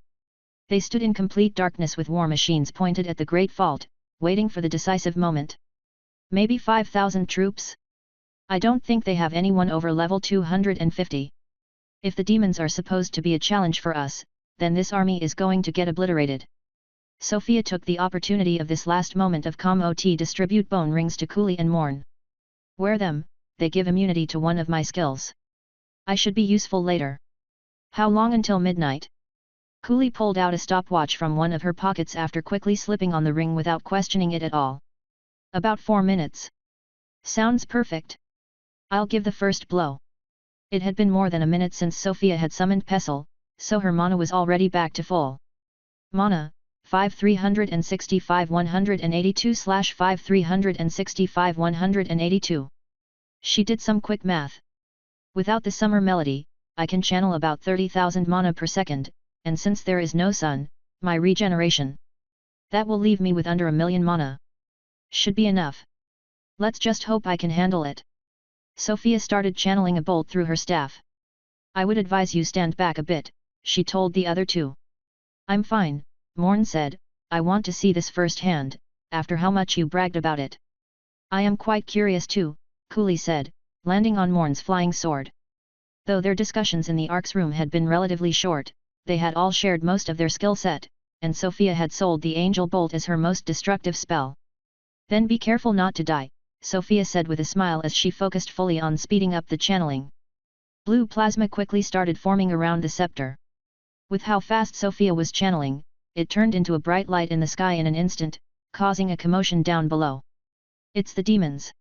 They stood in complete darkness with war machines pointed at the great fault, waiting for the decisive moment. Maybe 5,000 troops? I don't think they have anyone over level 250. If the demons are supposed to be a challenge for us, then this army is going to get obliterated. Sofia took the opportunity of this last moment of calm to distribute bone rings to Coolly and Morn. Wear them, they give immunity to one of my skills. I should be useful later. How long until midnight? Coolly pulled out a stopwatch from one of her pockets after quickly slipping on the ring without questioning it at all. About 4 minutes. Sounds perfect. I'll give the first blow. It had been more than a minute since Sofia had summoned Pestle, so her mana was already back to full. Mana, 5365 182/5365 182. She did some quick math. Without the summer melody, I can channel about 30,000 mana per second, and since there is no sun, my regeneration. That will leave me with under 1,000,000 mana. Should be enough. Let's just hope I can handle it. Sofia started channeling a bolt through her staff. I would advise you stand back a bit, she told the other two. I'm fine, Morn said, I want to see this firsthand, after how much you bragged about it. I am quite curious too, Cooley said, landing on Morn's flying sword. Though their discussions in the Ark's room had been relatively short, they had all shared most of their skill set, and Sofia had sold the Angel Bolt as her most destructive spell. Then be careful not to die, Sofia said with a smile as she focused fully on speeding up the channeling. Blue plasma quickly started forming around the scepter. With how fast Sofia was channeling, it turned into a bright light in the sky in an instant, causing a commotion down below. It's the demons.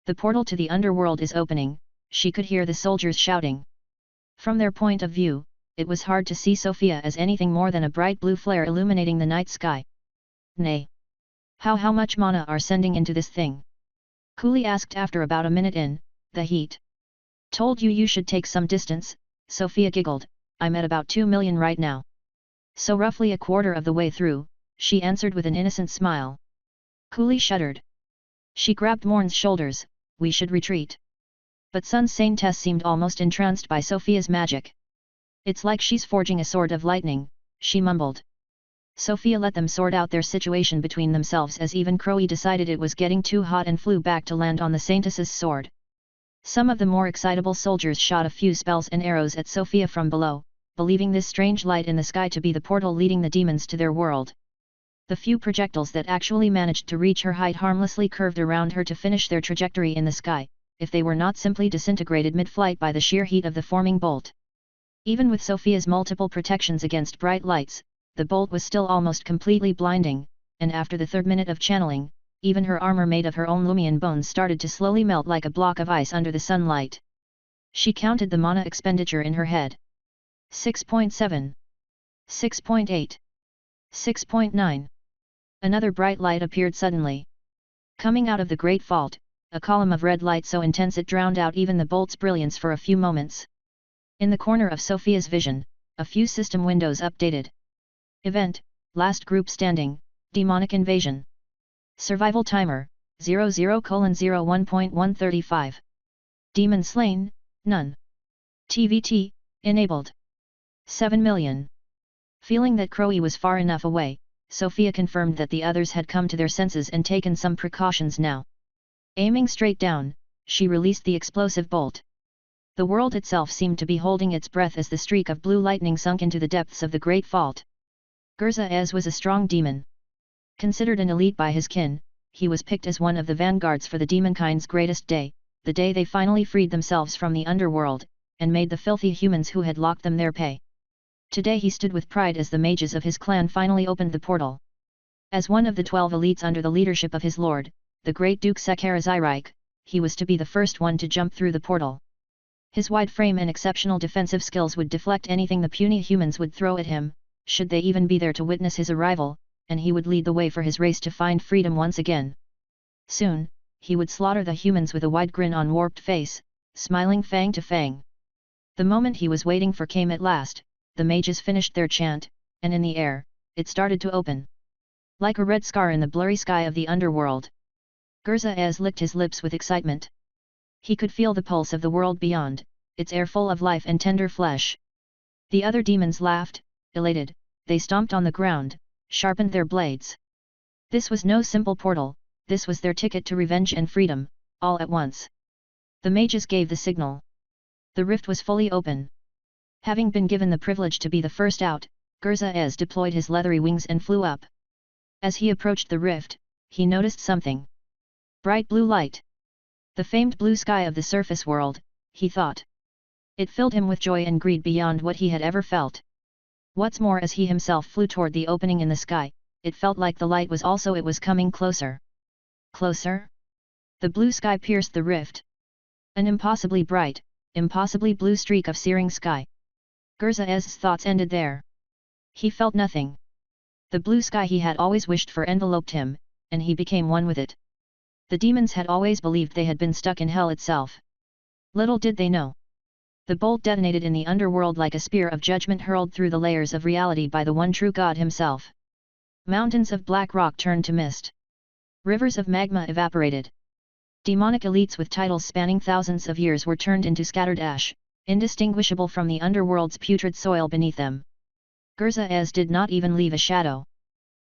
The portal to the underworld is opening, she could hear the soldiers shouting. From their point of view, it was hard to see Sofia as anything more than a bright blue flare illuminating the night sky. Nay. How much mana are sending into this thing? Cooley asked after about a minute in, the heat. Told you should take some distance, Sofia giggled, I'm at about 2 million right now. So roughly a quarter of the way through, she answered with an innocent smile. Cooley shuddered. She grabbed Morn's shoulders, we should retreat. But Saintess seemed almost entranced by Sofia's magic. It's like she's forging a sword of lightning, she mumbled. Sofia let them sort out their situation between themselves as even Crowy decided it was getting too hot and flew back to land on the Saintess's sword. Some of the more excitable soldiers shot a few spells and arrows at Sofia from below, believing this strange light in the sky to be the portal leading the demons to their world. The few projectiles that actually managed to reach her height harmlessly curved around her to finish their trajectory in the sky, if they were not simply disintegrated mid-flight by the sheer heat of the forming bolt. Even with Sofia's multiple protections against bright lights, the bolt was still almost completely blinding, and after the third minute of channeling, even her armor made of her own Lumion bones started to slowly melt like a block of ice under the sunlight. She counted the mana expenditure in her head. 6.7. 6.8. 6.9. Another bright light appeared suddenly. Coming out of the great vault, a column of red light so intense it drowned out even the bolt's brilliance for a few moments. In the corner of Sofia's vision, a few system windows updated. Event, last group standing, demonic invasion. Survival timer, 00:01.135. Demon slain, none. TVT, enabled. 7 million. Feeling that Crowy was far enough away, Sofia confirmed that the others had come to their senses and taken some precautions now. Aiming straight down, she released the explosive bolt. The world itself seemed to be holding its breath as the streak of blue lightning sunk into the depths of the great vault. Gurza was a strong demon. Considered an elite by his kin, he was picked as one of the vanguards for the demonkind's greatest day, the day they finally freed themselves from the underworld, and made the filthy humans who had locked them their pay. Today he stood with pride as the mages of his clan finally opened the portal. As one of the 12 elites under the leadership of his lord, the great Duke Sakarazirike, he was to be the first one to jump through the portal. His wide frame and exceptional defensive skills would deflect anything the puny humans would throw at him, should they even be there to witness his arrival, and he would lead the way for his race to find freedom once again. Soon, he would slaughter the humans with a wide grin on warped face, smiling fang to fang. The moment he was waiting for came at last. The mages finished their chant, and in the air, it started to open. Like a red scar in the blurry sky of the underworld. Gurza licked his lips with excitement. He could feel the pulse of the world beyond, its air full of life and tender flesh. The other demons laughed, elated, they stomped on the ground, sharpened their blades. This was no simple portal, this was their ticket to revenge and freedom, all at once. The mages gave the signal. The rift was fully open. Having been given the privilege to be the first out, Gurza deployed his leathery wings and flew up. As he approached the rift, he noticed something. Bright blue light. The famed blue sky of the surface world, he thought. It filled him with joy and greed beyond what he had ever felt. What's more, as he himself flew toward the opening in the sky, it felt like the light was coming closer. Closer? The blue sky pierced the rift. An impossibly bright, impossibly blue streak of searing sky. Gerzaez's thoughts ended there. He felt nothing. The blue sky he had always wished for enveloped him, and he became one with it. The demons had always believed they had been stuck in hell itself. Little did they know. The bolt detonated in the underworld like a spear of judgment hurled through the layers of reality by the one true God himself. Mountains of black rock turned to mist. Rivers of magma evaporated. Demonic elites with titles spanning thousands of years were turned into scattered ash, indistinguishable from the underworld's putrid soil beneath them. Gerzaez did not even leave a shadow.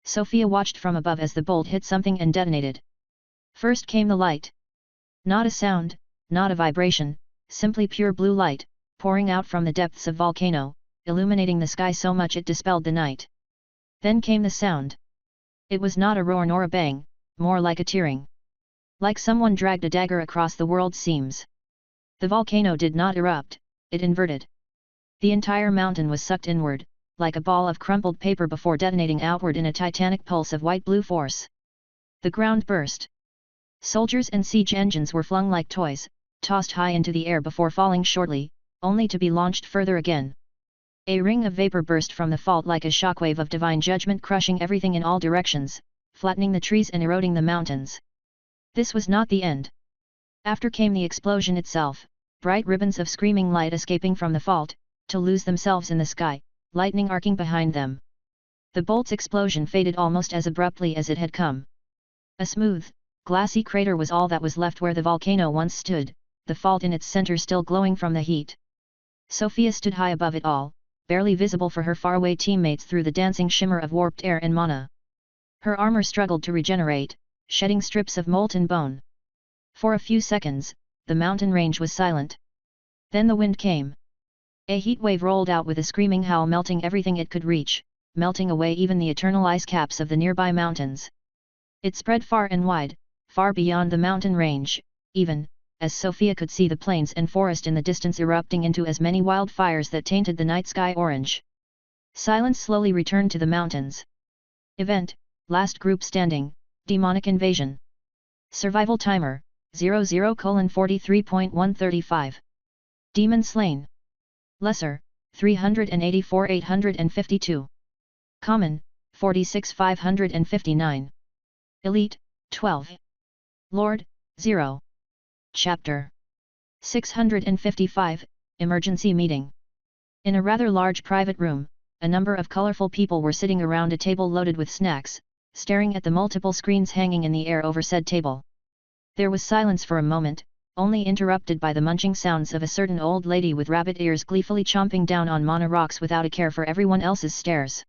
Sofia watched from above as the bolt hit something and detonated. First came the light. Not a sound, not a vibration, simply pure blue light, pouring out from the depths of volcano, illuminating the sky so much it dispelled the night. Then came the sound. It was not a roar nor a bang, more like a tearing. Like someone dragged a dagger across the world's seams. The volcano did not erupt, it inverted. The entire mountain was sucked inward, like a ball of crumpled paper before detonating outward in a titanic pulse of white-blue force. The ground burst. Soldiers and siege engines were flung like toys, tossed high into the air before falling shortly, only to be launched further again. A ring of vapor burst from the fault like a shockwave of divine judgment crushing everything in all directions, flattening the trees and eroding the mountains. This was not the end. After came the explosion itself, bright ribbons of screaming light escaping from the fault, to lose themselves in the sky, lightning arcing behind them. The bolt's explosion faded almost as abruptly as it had come. A smooth, glassy crater was all that was left where the volcano once stood, the fault in its center still glowing from the heat. Sofia stood high above it all, barely visible for her faraway teammates through the dancing shimmer of warped air and mana. Her armor struggled to regenerate, shedding strips of molten bone. For a few seconds, the mountain range was silent. Then the wind came. A heat wave rolled out with a screaming howl, melting everything it could reach, melting away even the eternal ice caps of the nearby mountains. It spread far and wide, far beyond the mountain range, even, as Sofia could see the plains and forest in the distance erupting into as many wildfires that tainted the night sky orange. Silence slowly returned to the mountains. Event, last group standing, demonic invasion. Survival timer, 00:43.135. Demon slain. Lesser, 384,852. Common, 46,559. Elite, 12. Lord, 0. Chapter 655, Emergency Meeting. In a rather large private room, a number of colorful people were sitting around a table loaded with snacks, staring at the multiple screens hanging in the air over said table. There was silence for a moment, only interrupted by the munching sounds of a certain old lady with rabbit ears gleefully chomping down on mana rocks without a care for everyone else's stares.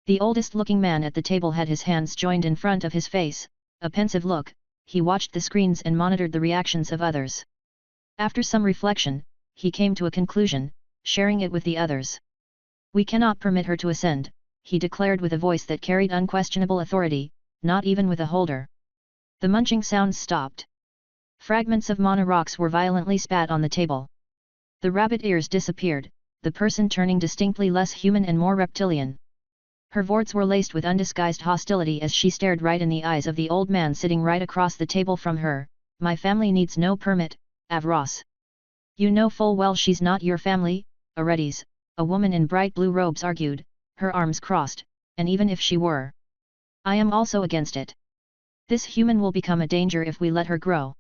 The oldest-looking man at the table had his hands joined in front of his face, a pensive look. He watched the screens and monitored the reactions of others. After some reflection, he came to a conclusion, sharing it with the others. "We cannot permit her to ascend," he declared with a voice that carried unquestionable authority, "not even with a holder." The munching sounds stopped. Fragments of mana rocks were violently spat on the table. The rabbit ears disappeared, the person turning distinctly less human and more reptilian. Her words were laced with undisguised hostility as she stared right in the eyes of the old man sitting right across the table from her. "My family needs no permit, Avros. You know full well she's not your family, Aredes," a woman in bright blue robes argued, her arms crossed, "and even if she were, I am also against it. This human will become a danger if we let her grow."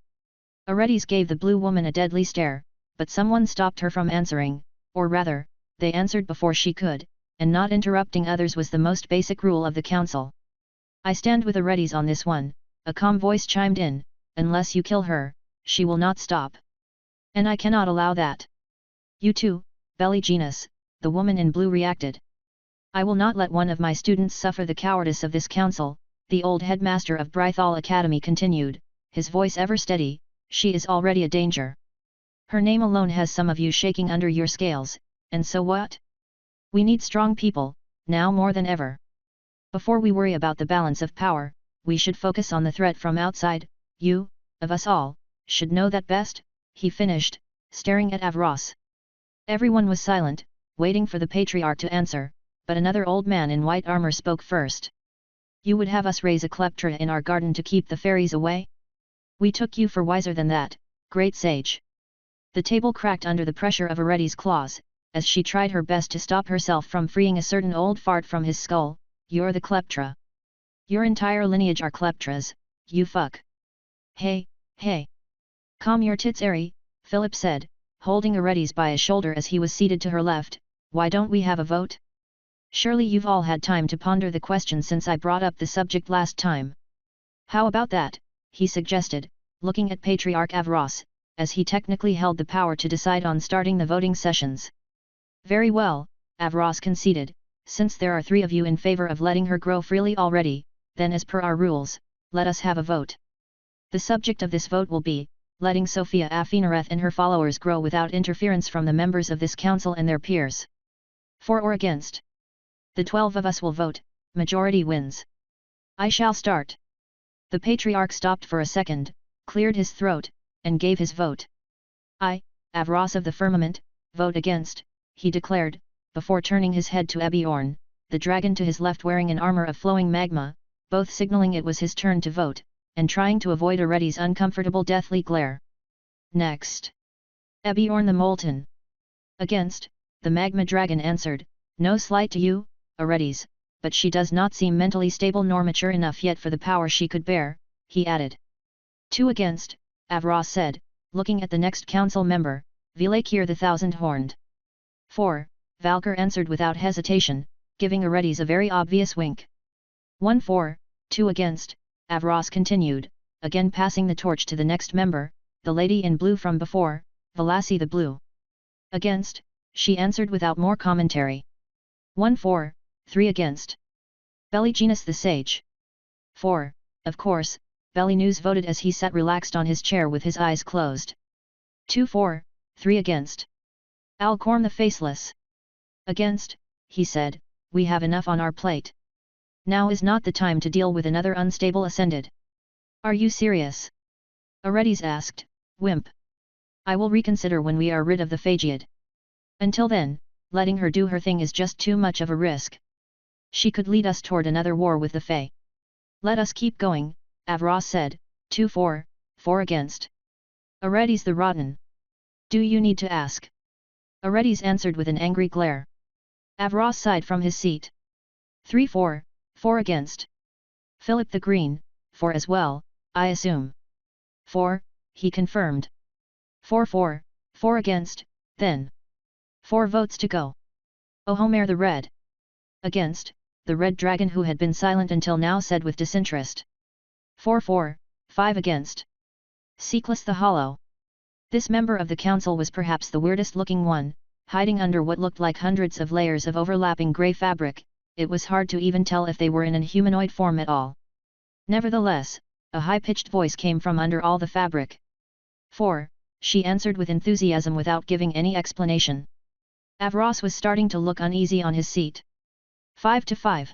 Aredes gave the blue woman a deadly stare, but someone stopped her from answering, or rather, they answered before she could, and not interrupting others was the most basic rule of the council. "I stand with Aredes on this one," a calm voice chimed in, "unless you kill her, she will not stop. And I cannot allow that." "You too, Belly Genus," the woman in blue reacted. "I will not let one of my students suffer the cowardice of this council," the old headmaster of Brythal Academy continued, his voice ever steady. "She is already a danger. Her name alone has some of you shaking under your scales, and so what? We need strong people, now more than ever. Before we worry about the balance of power, we should focus on the threat from outside. You, of us all, should know that best," he finished, staring at Avros. Everyone was silent, waiting for the patriarch to answer, but another old man in white armor spoke first. "You would have us raise a kleptra in our garden to keep the fairies away? We took you for wiser than that, great sage. The table cracked under the pressure of Aretti's claws, as she tried her best to stop herself from freeing a certain old fart from his skull. You're the kleptra. Your entire lineage are kleptras, you fuck. Hey, hey. Calm your tits, Ari, Philip said, holding Aretti's by a shoulder as he was seated to her left. Why don't we have a vote? Surely you've all had time to ponder the question since I brought up the subject last time. How about that, he suggested, looking at Patriarch Avros, as he technically held the power to decide on starting the voting sessions. Very well, Avros conceded, since there are 3 of you in favor of letting her grow freely already, then as per our rules, let us have a vote. The subject of this vote will be, letting Sofia Afinareth and her followers grow without interference from the members of this council and their peers. For or against? The 12 of us will vote, majority wins. I shall start. The Patriarch stopped for a second, cleared his throat, and gave his vote. I, Avros of the Firmament, vote against, he declared, before turning his head to Ebiorn, the dragon to his left wearing an armor of flowing magma, both signaling it was his turn to vote, and trying to avoid Aretti's uncomfortable deathly glare. Next. Ebiorn the Molten. Against, the magma dragon answered, no slight to you, Aretti's, but she does not seem mentally stable nor mature enough yet for the power she could bear, he added. 2 against, Avros said, looking at the next council member, Vilakir the Thousand-Horned. 4, Valkyr answered without hesitation, giving Aretti's a very obvious wink. 1-4, 2 against, Avros continued, again passing the torch to the next member, the lady in blue from before, Velasi the Blue. Against, she answered without more commentary. 1-4, 3 against. Beligenus the Sage. 4, of course, Belinus voted as he sat relaxed on his chair with his eyes closed. 2-4, 3 against. Alcorn the Faceless. Against, he said, we have enough on our plate. Now is not the time to deal with another unstable ascended. Are you serious? Aretti's asked, wimp. I will reconsider when we are rid of the Phagiad. Until then, letting her do her thing is just too much of a risk. She could lead us toward another war with the Fae. Let us keep going, Avros said, 2-4, 4 against. Aretti's the rotten. Do you need to ask? Aretti's answered with an angry glare. Avros sighed from his seat. 3-4, 4 against. Philip the Green, 4 as well, I assume. 4, he confirmed. 4-4, 4 against, then. 4 votes to go. Ohomer the Red. Against, the red dragon who had been silent until now said with disinterest. 4-4, 5 against. Seekless the Hollow. This member of the council was perhaps the weirdest looking one, hiding under what looked like hundreds of layers of overlapping grey fabric. It was hard to even tell if they were in an humanoid form at all. Nevertheless, a high-pitched voice came from under all the fabric. 4, she answered with enthusiasm without giving any explanation. Avros was starting to look uneasy on his seat. 5-5.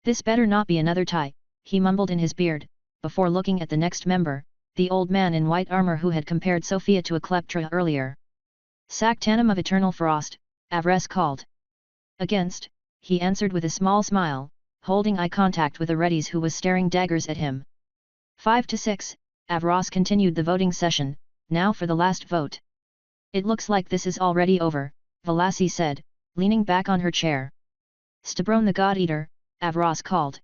This better not be another tie, he mumbled in his beard, before looking at the next member, the old man in white armor who had compared Sofia to a kleptra earlier. Sactanum of Eternal Frost, Avres called. Against, he answered with a small smile, holding eye contact with Aretti's who was staring daggers at him. 5-6, Avros continued the voting session, now for the last vote. It looks like this is already over, Velasi said, leaning back on her chair. Stabron the God-Eater, Avros called.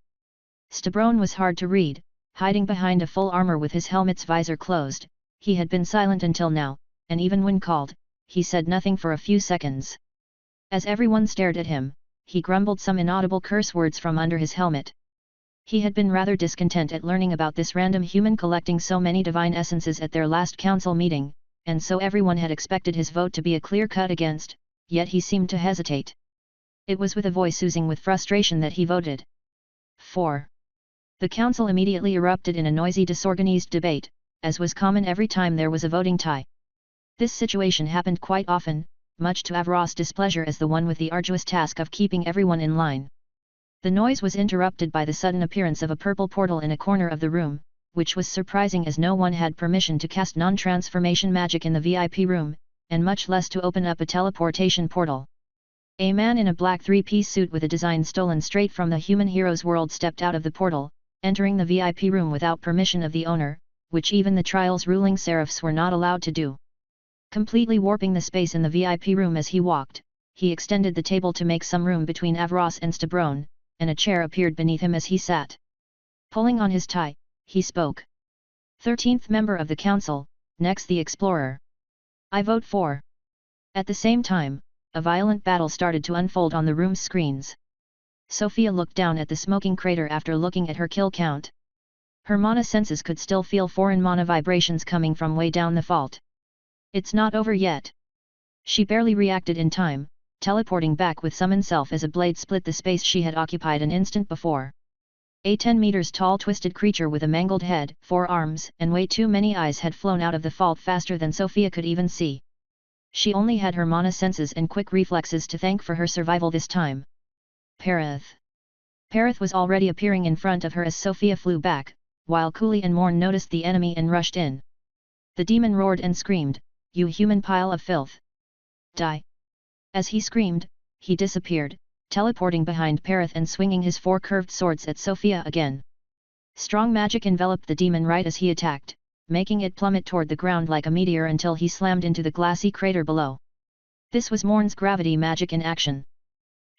Stabron was hard to read, hiding behind a full armor with his helmet's visor closed. He had been silent until now, and even when called, he said nothing for a few seconds. As everyone stared at him, he grumbled some inaudible curse words from under his helmet. He had been rather discontent at learning about this random human collecting so many divine essences at their last council meeting, and so everyone had expected his vote to be a clear cut against, yet he seemed to hesitate. It was with a voice oozing with frustration that he voted. 4. The council immediately erupted in a noisy disorganized debate, as was common every time there was a voting tie. This situation happened quite often, much to Avros' displeasure as the one with the arduous task of keeping everyone in line. The noise was interrupted by the sudden appearance of a purple portal in a corner of the room, which was surprising as no one had permission to cast non-transformation magic in the VIP room, and much less to open up a teleportation portal. A man in a black three-piece suit with a design stolen straight from the human hero's world stepped out of the portal, entering the VIP room without permission of the owner, which even the trial's ruling seraphs were not allowed to do. Completely warping the space in the VIP room as he walked, he extended the table to make some room between Avros and Stabron, and a chair appeared beneath him as he sat. Pulling on his tie, he spoke. 13th member of the council, next the explorer. I vote for. At the same time, a violent battle started to unfold on the room's screens. Sofia looked down at the smoking crater after looking at her kill count. Her mana senses could still feel foreign mana vibrations coming from way down the fault. It's not over yet. She barely reacted in time, teleporting back with summon self as a blade split the space she had occupied an instant before. A 10 meters tall twisted creature with a mangled head, 4 arms, and way too many eyes had flown out of the fault faster than Sofia could even see. She only had her mana senses and quick reflexes to thank for her survival this time. Perith. Perith was already appearing in front of her as Sofia flew back, while Cooley and Morn noticed the enemy and rushed in. The demon roared and screamed, "You human pile of filth! Die!" As he screamed, he disappeared, teleporting behind Perith and swinging his 4 curved swords at Sofia again. Strong magic enveloped the demon right as he attacked, making it plummet toward the ground like a meteor until he slammed into the glassy crater below. This was Morn's gravity magic in action.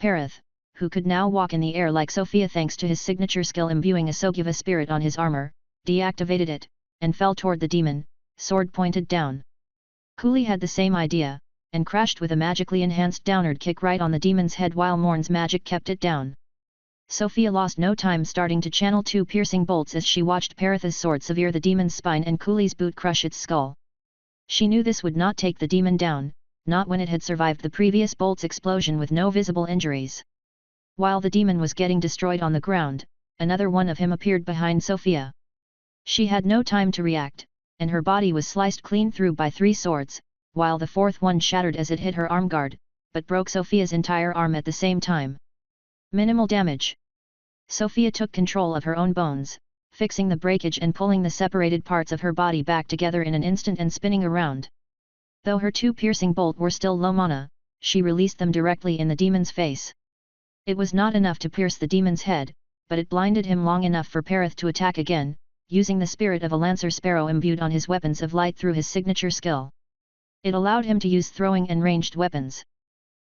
Perith, who could now walk in the air like Sofia thanks to his signature skill imbuing a Sogiva spirit on his armor, deactivated it, and fell toward the demon, sword pointed down. Cooley had the same idea, and crashed with a magically enhanced downward kick right on the demon's head while Morn's magic kept it down. Sofia lost no time starting to channel 2 piercing bolts as she watched Perith's sword sever the demon's spine and Cooley's boot crush its skull. She knew this would not take the demon down, not when it had survived the previous bolt's explosion with no visible injuries. While the demon was getting destroyed on the ground, another one of him appeared behind Sofia. She had no time to react, and her body was sliced clean through by 3 swords, while the 4th one shattered as it hit her arm guard, but broke Sofia's entire arm at the same time. Minimal damage. Sofia took control of her own bones, fixing the breakage and pulling the separated parts of her body back together in an instant and spinning around. Though her 2 piercing bolts were still low mana, she released them directly in the demon's face. It was not enough to pierce the demon's head, but it blinded him long enough for Perith to attack again, using the spirit of a Lancer Sparrow imbued on his weapons of light through his signature skill. It allowed him to use throwing and ranged weapons.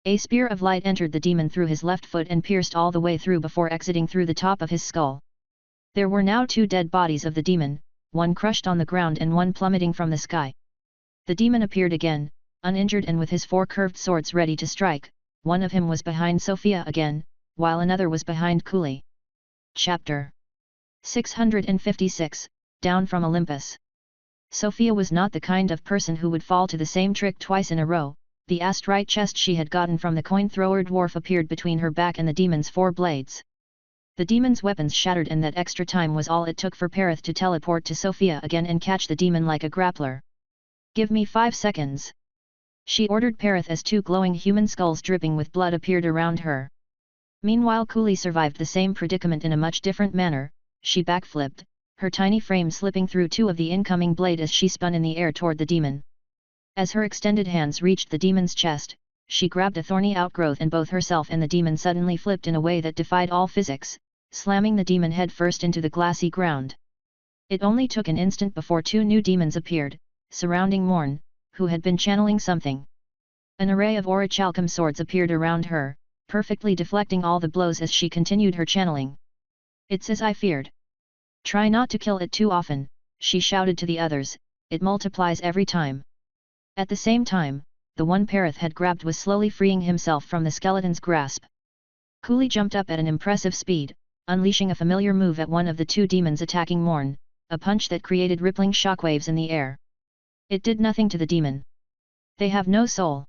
A spear of light entered the demon through his left foot and pierced all the way through before exiting through the top of his skull. There were now 2 dead bodies of the demon, one crushed on the ground and one plummeting from the sky. The demon appeared again, uninjured and with his 4 curved swords ready to strike. One of him was behind Sofia again, while another was behind Cooley. Chapter 656, Down from Olympus. Sofia was not the kind of person who would fall to the same trick twice in a row. The astrite chest she had gotten from the coin-thrower dwarf appeared between her back and the demon's 4 blades. The demon's weapons shattered and that extra time was all it took for Perith to teleport to Sofia again and catch the demon like a grappler. "Give me 5 seconds. She ordered Perith as 2 glowing human skulls dripping with blood appeared around her. Meanwhile Cooley survived the same predicament in a much different manner. She backflipped, her tiny frame slipping through 2 of the incoming blade as she spun in the air toward the demon. As her extended hands reached the demon's chest, she grabbed a thorny outgrowth and both herself and the demon suddenly flipped in a way that defied all physics, slamming the demon head first into the glassy ground. It only took an instant before 2 new demons appeared, surrounding Morn, who had been channeling something. An array of orichalcum swords appeared around her, perfectly deflecting all the blows as she continued her channeling. "It's as I feared. Try not to kill it too often," she shouted to the others, "it multiplies every time." At the same time, the one Perith had grabbed was slowly freeing himself from the skeleton's grasp. Cooley jumped up at an impressive speed, unleashing a familiar move at one of the 2 demons attacking Morn, a punch that created rippling shockwaves in the air. It did nothing to the demon. "They have no soul,"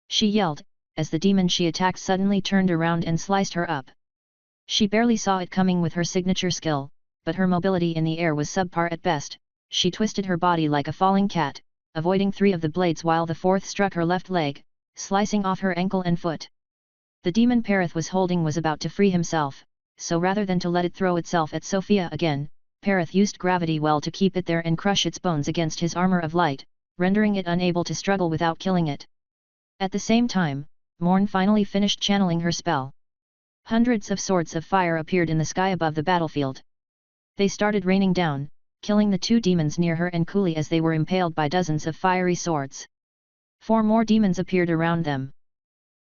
she yelled, as the demon she attacked suddenly turned around and sliced her up. She barely saw it coming with her signature skill, but her mobility in the air was subpar at best. She twisted her body like a falling cat, avoiding 3 of the blades while the 4th struck her left leg, slicing off her ankle and foot. The demon Perith was holding was about to free himself, so rather than to let it throw itself at Sofia again, Perith used gravity well to keep it there and crush its bones against his armor of light, rendering it unable to struggle without killing it. At the same time, Morn finally finished channeling her spell. Hundreds of swords of fire appeared in the sky above the battlefield. They started raining down, killing the 2 demons near her and Cooley as they were impaled by dozens of fiery swords. 4 more demons appeared around them.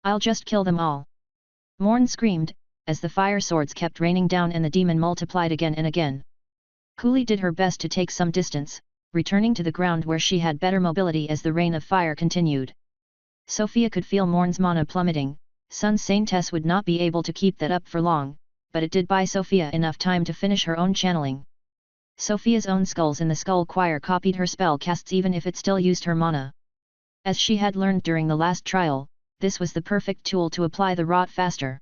I'll just kill them all. Morn screamed, as the fire swords kept raining down and the demon multiplied again and again. Cooley did her best to take some distance, returning to the ground where she had better mobility as the rain of fire continued. Sofia could feel Morn's mana plummeting. Sun's Saintess would not be able to keep that up for long, but it did buy Sofia enough time to finish her own channeling. Sofia's own skulls in the skull choir copied her spell casts even if it still used her mana. As she had learned during the last trial, this was the perfect tool to apply the rot faster.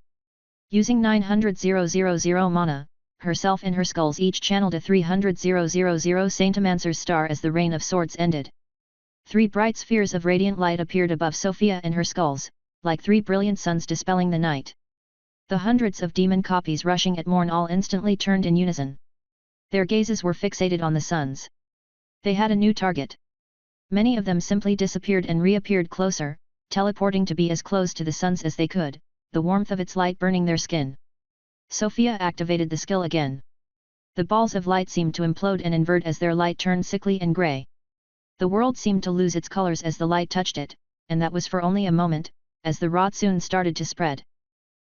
Using 900,000 mana, herself and her skulls each channeled a 300,000 Saintmancer's star as the rain of swords ended. 3 bright spheres of radiant light appeared above Sofia and her skulls, like 3 brilliant suns dispelling the night. The hundreds of demon copies rushing at Morn all instantly turned in unison. Their gazes were fixated on the suns. They had a new target. Many of them simply disappeared and reappeared closer, teleporting to be as close to the suns as they could, the warmth of its light burning their skin. Sofia activated the skill again. The balls of light seemed to implode and invert as their light turned sickly and grey. The world seemed to lose its colors as the light touched it, and that was for only a moment, as the rot soon started to spread.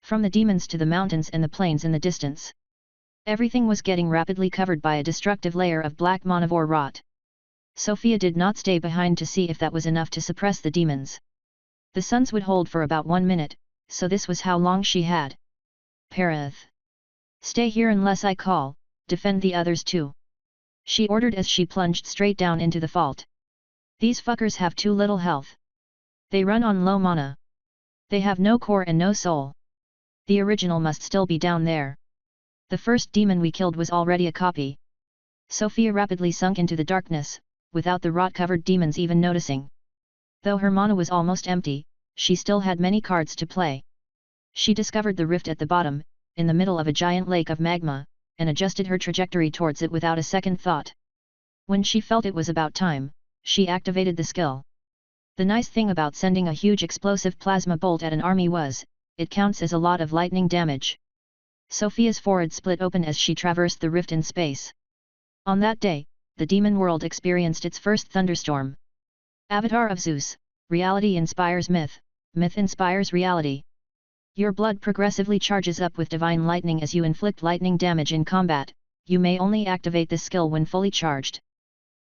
From the demons to the mountains and the plains in the distance. Everything was getting rapidly covered by a destructive layer of black monivore rot. Sofia did not stay behind to see if that was enough to suppress the demons. The suns would hold for about 1 minute, so this was how long she had. Parath. Stay here unless I call, defend the others too. She ordered as she plunged straight down into the fault. These fuckers have too little health. They run on low mana. They have no core and no soul. The original must still be down there. The first demon we killed was already a copy. Sofia rapidly sunk into the darkness, without the rot-covered demons even noticing. Though her mana was almost empty, she still had many cards to play. She discovered the rift at the bottom, in the middle of a giant lake of magma, and adjusted her trajectory towards it without a second thought. When she felt it was about time, she activated the skill. The nice thing about sending a huge explosive plasma bolt at an army was, it counts as a lot of lightning damage. Sofia's forehead split open as she traversed the rift in space. On that day, the demon world experienced its first thunderstorm. Avatar of Zeus, reality inspires myth, myth inspires reality. Your blood progressively charges up with divine lightning as you inflict lightning damage in combat. You may only activate this skill when fully charged.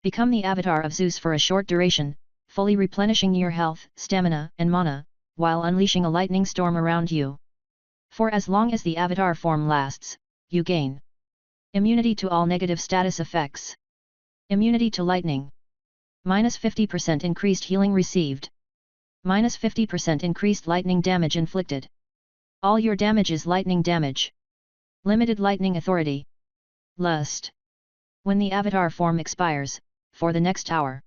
Become the Avatar of Zeus for a short duration, fully replenishing your health, stamina, and mana, while unleashing a lightning storm around you. For as long as the avatar form lasts, you gain immunity to all negative status effects. Immunity to lightning. -50% increased healing received. -50% increased lightning damage inflicted. All your damage is lightning damage. Limited lightning authority. Lust. When the avatar form expires, for the next hour,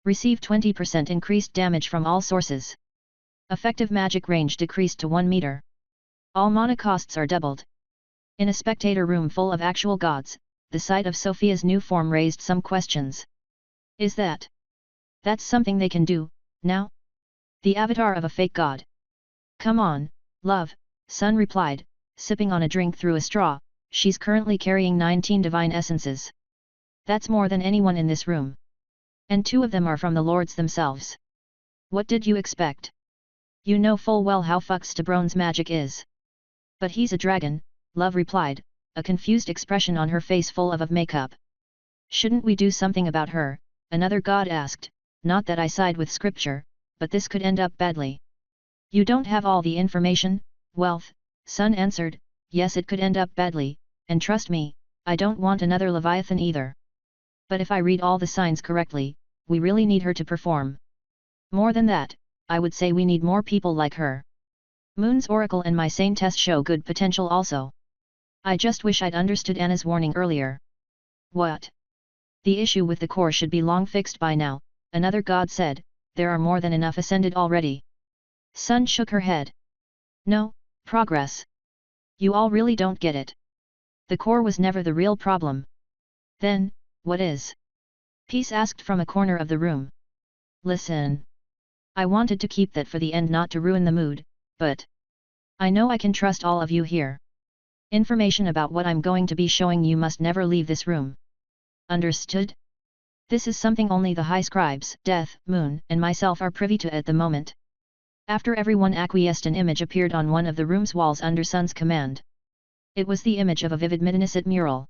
receive 20% increased damage from all sources. Effective magic range decreased to 1 meter. All mana costs are doubled. In a spectator room full of actual gods, the sight of Sofia's new form raised some questions. Is that's something they can do, now? The avatar of a fake god. Come on, love, Sun replied, sipping on a drink through a straw. She's currently carrying 19 divine essences. That's more than anyone in this room. And 2 of them are from the lords themselves. What did you expect? You know full well how fucked Stabrone's magic is. But he's a dragon, Love replied, a confused expression on her face full of makeup. Shouldn't we do something about her? Another god asked. Not that I side with scripture, but this could end up badly. You don't have all the information, Wealth, Sun answered. Yes, it could end up badly, and trust me, I don't want another Leviathan either. But if I read all the signs correctly, we really need her to perform. More than that, I would say we need more people like her. Moon's Oracle and my Saintess show good potential also. I just wish I'd understood Anna's warning earlier. What? The issue with the core should be long fixed by now, another god said. There are more than enough ascended already. Sun shook her head. No, progress. You all really don't get it. The core was never the real problem. Then, what is? Peace asked from a corner of the room. Listen. I wanted to keep that for the end, not to ruin the mood, but I know I can trust all of you here. Information about what I'm going to be showing you must never leave this room. Understood? This is something only the high scribes, Death, Moon, and myself are privy to at the moment. After everyone acquiesced, an image appeared on one of the room's walls under Sun's command. It was the image of a vivid Middenissite mural.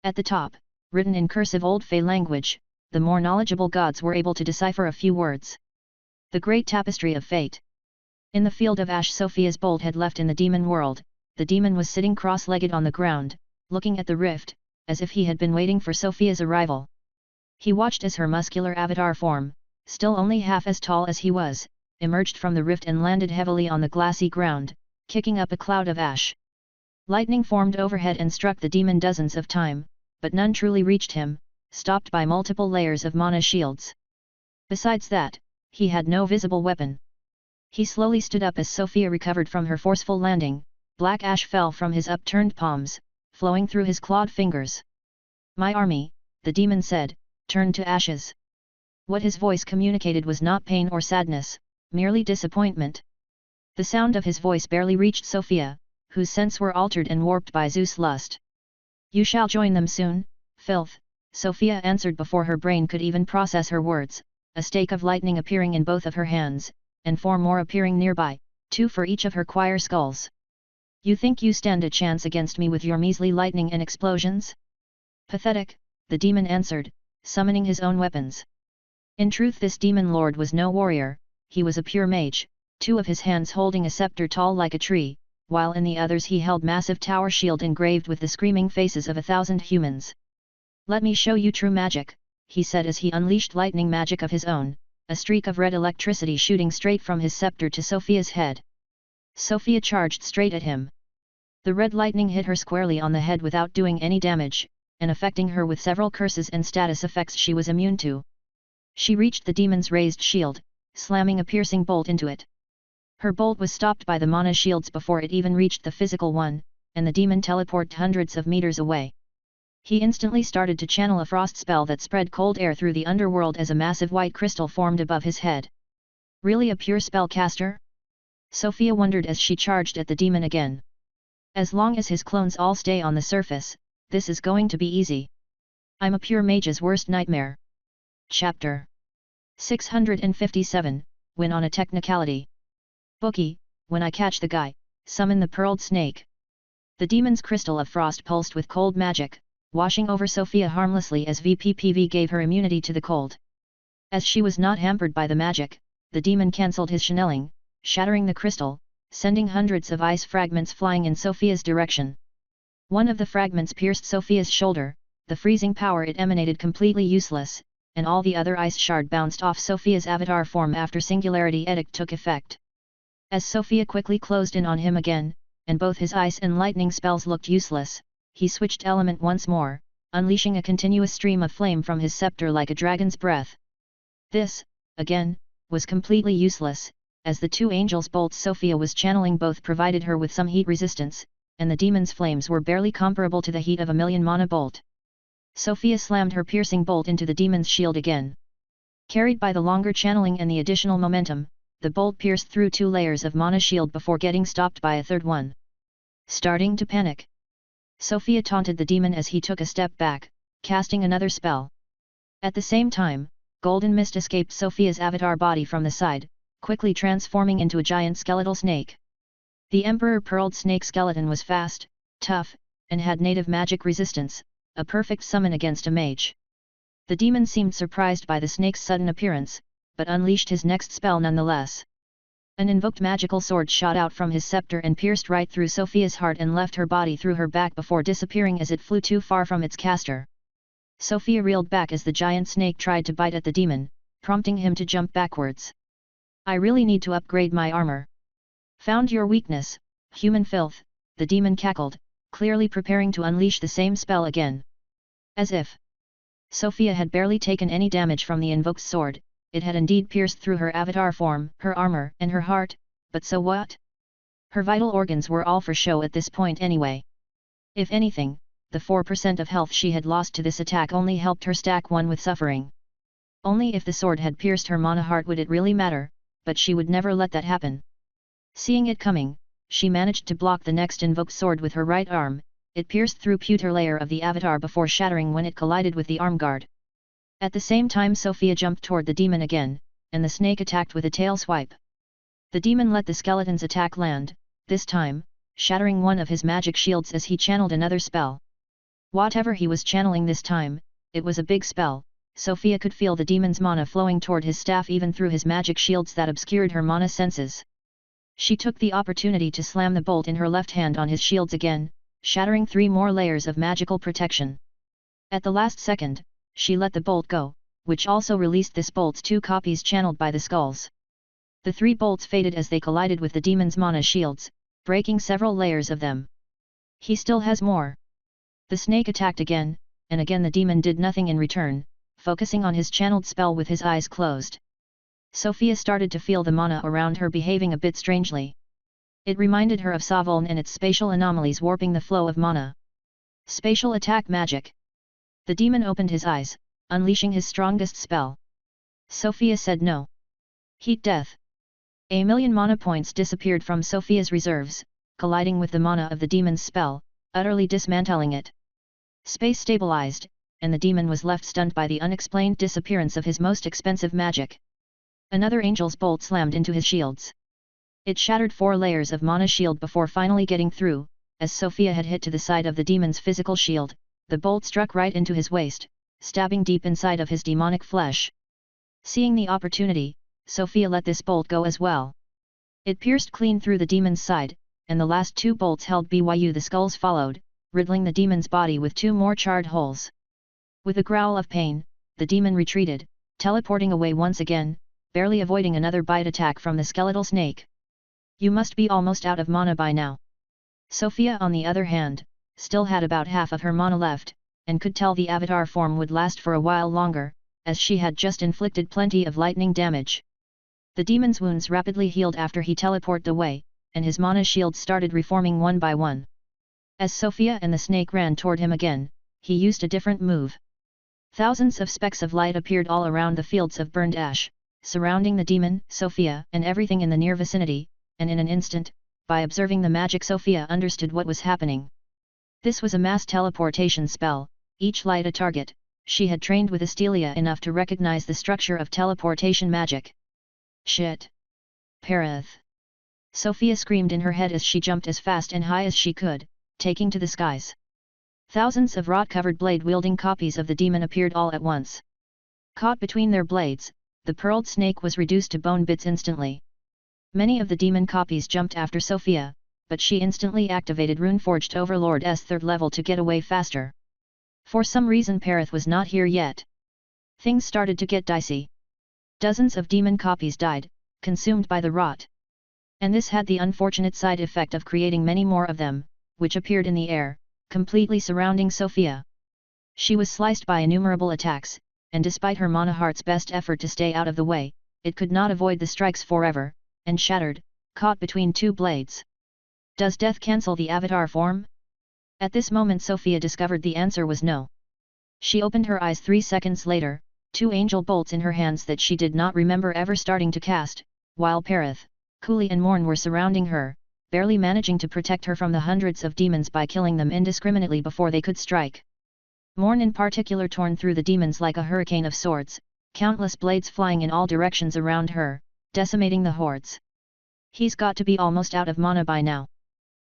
At the top, written in cursive Old Fey language, the more knowledgeable gods were able to decipher a few words. The Great Tapestry of Fate. In the field of ash Sofia's bolt had left in the demon world, the demon was sitting cross-legged on the ground, looking at the rift, as if he had been waiting for Sofia's arrival. He watched as her muscular avatar form, still only half as tall as he was, emerged from the rift and landed heavily on the glassy ground, kicking up a cloud of ash. Lightning formed overhead and struck the demon dozens of times, but none truly reached him, stopped by multiple layers of mana shields. Besides that, he had no visible weapon. He slowly stood up as Sofia recovered from her forceful landing. Black ash fell from his upturned palms, flowing through his clawed fingers. "My army," the demon said, "turned to ashes." What his voice communicated was not pain or sadness, merely disappointment. The sound of his voice barely reached Sofia, whose senses were altered and warped by Zeus' lust. "You shall join them soon, filth," Sofia answered before her brain could even process her words, a stake of lightning appearing in both of her hands, and 4 more appearing nearby, 2 for each of her choir skulls. "You think you stand a chance against me with your measly lightning and explosions?" "Pathetic," the demon answered, summoning his own weapons. In truth, this demon lord was no warrior, he was a pure mage, 2 of his hands holding a scepter tall like a tree, while in the others he held massive tower shield engraved with the screaming faces of 1,000 humans. "Let me show you true magic," he said as he unleashed lightning magic of his own, a streak of red electricity shooting straight from his scepter to Sofia's head. Sofia charged straight at him. The red lightning hit her squarely on the head without doing any damage, and affecting her with several curses and status effects she was immune to. She reached the demon's raised shield, slamming a piercing bolt into it. Her bolt was stopped by the mana shields before it even reached the physical one, and the demon teleported hundreds of meters away. He instantly started to channel a frost spell that spread cold air through the underworld as a massive white crystal formed above his head. Really a pure spellcaster? Sofia wondered as she charged at the demon again. As long as his clones all stay on the surface, this is going to be easy. I'm a pure mage's worst nightmare. Chapter 657, Win on a Technicality. Bookie, when I catch the guy, summon the pearled snake. The demon's crystal of frost pulsed with cold magic, washing over Sofia harmlessly as VPPV gave her immunity to the cold. As she was not hampered by the magic, the demon cancelled his channeling, shattering the crystal, sending hundreds of ice fragments flying in Sofia's direction. One of the fragments pierced Sofia's shoulder, the freezing power it emanated completely useless, and all the other ice shard bounced off Sofia's avatar form after Singularity Edict took effect. As Sofia quickly closed in on him again, and both his ice and lightning spells looked useless, he switched element once more, unleashing a continuous stream of flame from his scepter like a dragon's breath. This, again, was completely useless, as the 2 angels' bolts Sofia was channeling both provided her with some heat resistance, and the demon's flames were barely comparable to the heat of a 1,000,000 mana bolt. Sofia slammed her piercing bolt into the demon's shield again. Carried by the longer channeling and the additional momentum, the bolt pierced through 2 layers of mana shield before getting stopped by a third one. Starting to panic, Sofia taunted the demon as he took a step back, casting another spell. At the same time, golden mist escaped Sofia's avatar body from the side, quickly transforming into a giant skeletal snake. The Emperor Pearled Snake skeleton was fast, tough, and had native magic resistance, a perfect summon against a mage. The demon seemed surprised by the snake's sudden appearance, but unleashed his next spell nonetheless. An invoked magical sword shot out from his scepter and pierced right through Sofia's heart and left her body through her back before disappearing as it flew too far from its caster. Sofia reeled back as the giant snake tried to bite at the demon, prompting him to jump backwards. "I really need to upgrade my armor." "Found your weakness, human filth," the demon cackled, clearly preparing to unleash the same spell again. As if Sofia had barely taken any damage from the invoked sword, it had indeed pierced through her avatar form, her armor, and her heart, but so what? Her vital organs were all for show at this point anyway. If anything, the 4% of health she had lost to this attack only helped her stack one with suffering. Only if the sword had pierced her mana heart would it really matter, but she would never let that happen. Seeing it coming, she managed to block the next invoked sword with her right arm. It pierced through pewter layer of the avatar before shattering when it collided with the arm guard. At the same time Sofia jumped toward the demon again, and the snake attacked with a tail swipe. The demon let the skeleton's attack land, this time, shattering one of his magic shields as he channeled another spell. Whatever he was channeling this time, it was a big spell. Sofia could feel the demon's mana flowing toward his staff even through his magic shields that obscured her mana senses. She took the opportunity to slam the bolt in her left hand on his shields again, shattering 3 more layers of magical protection. At the last second, she let the bolt go, which also released this bolt's 2 copies channeled by the skulls. The 3 bolts faded as they collided with the demon's mana shields, breaking several layers of them. He still has more. The snake attacked again, and again the demon did nothing in return, focusing on his channeled spell with his eyes closed. Sofia started to feel the mana around her behaving a bit strangely. It reminded her of Savoln and its spatial anomalies warping the flow of mana. Spatial attack magic. The demon opened his eyes, unleashing his strongest spell. Sofia said no. Heat death. A million mana points disappeared from Sofia's reserves, colliding with the mana of the demon's spell, utterly dismantling it. Space stabilized, and the demon was left stunned by the unexplained disappearance of his most expensive magic. Another angel's bolt slammed into his shields. It shattered 4 layers of mana shield before finally getting through. As Sofia had hit to the side of the demon's physical shield, the bolt struck right into his waist, stabbing deep inside of his demonic flesh. Seeing the opportunity, Sofia let this bolt go as well. It pierced clean through the demon's side, and the last 2 bolts held the skulls followed, riddling the demon's body with 2 more charred holes. With a growl of pain, the demon retreated, teleporting away once again, barely avoiding another bite attack from the skeletal snake. You must be almost out of mana by now. Sofia on the other hand, still had about half of her mana left, and could tell the avatar form would last for a while longer, as she had just inflicted plenty of lightning damage. The demon's wounds rapidly healed after he teleported away, and his mana shields started reforming one by one. As Sofia and the snake ran toward him again, he used a different move. Thousands of specks of light appeared all around the fields of burned ash, surrounding the demon, Sofia, and everything in the near vicinity, and in an instant, by observing the magic Sofia understood what was happening. This was a mass teleportation spell, each light a target. She had trained with Astelia enough to recognize the structure of teleportation magic. Shit! Perith! Sofia screamed in her head as she jumped as fast and high as she could, taking to the skies. Thousands of rot-covered blade-wielding copies of the demon appeared all at once. Caught between their blades, the pearled snake was reduced to bone bits instantly. Many of the demon copies jumped after Sofia, but she instantly activated Runeforged Overlord's 3rd level to get away faster. For some reason Perith was not here yet. Things started to get dicey. Dozens of demon copies died, consumed by the rot. And this had the unfortunate side effect of creating many more of them, which appeared in the air, completely surrounding Sofia. She was sliced by innumerable attacks, and despite her mana heart's best effort to stay out of the way, it could not avoid the strikes forever, and shattered, caught between 2 blades. Does death cancel the avatar form? At this moment Sofia discovered the answer was no. She opened her eyes 3 seconds later, 2 angel bolts in her hands that she did not remember ever starting to cast, while Perith, Cooley and Morn were surrounding her, barely managing to protect her from the hundreds of demons by killing them indiscriminately before they could strike. Morn in particular torn through the demons like a hurricane of swords, countless blades flying in all directions around her, decimating the hordes. He's got to be almost out of mana by now.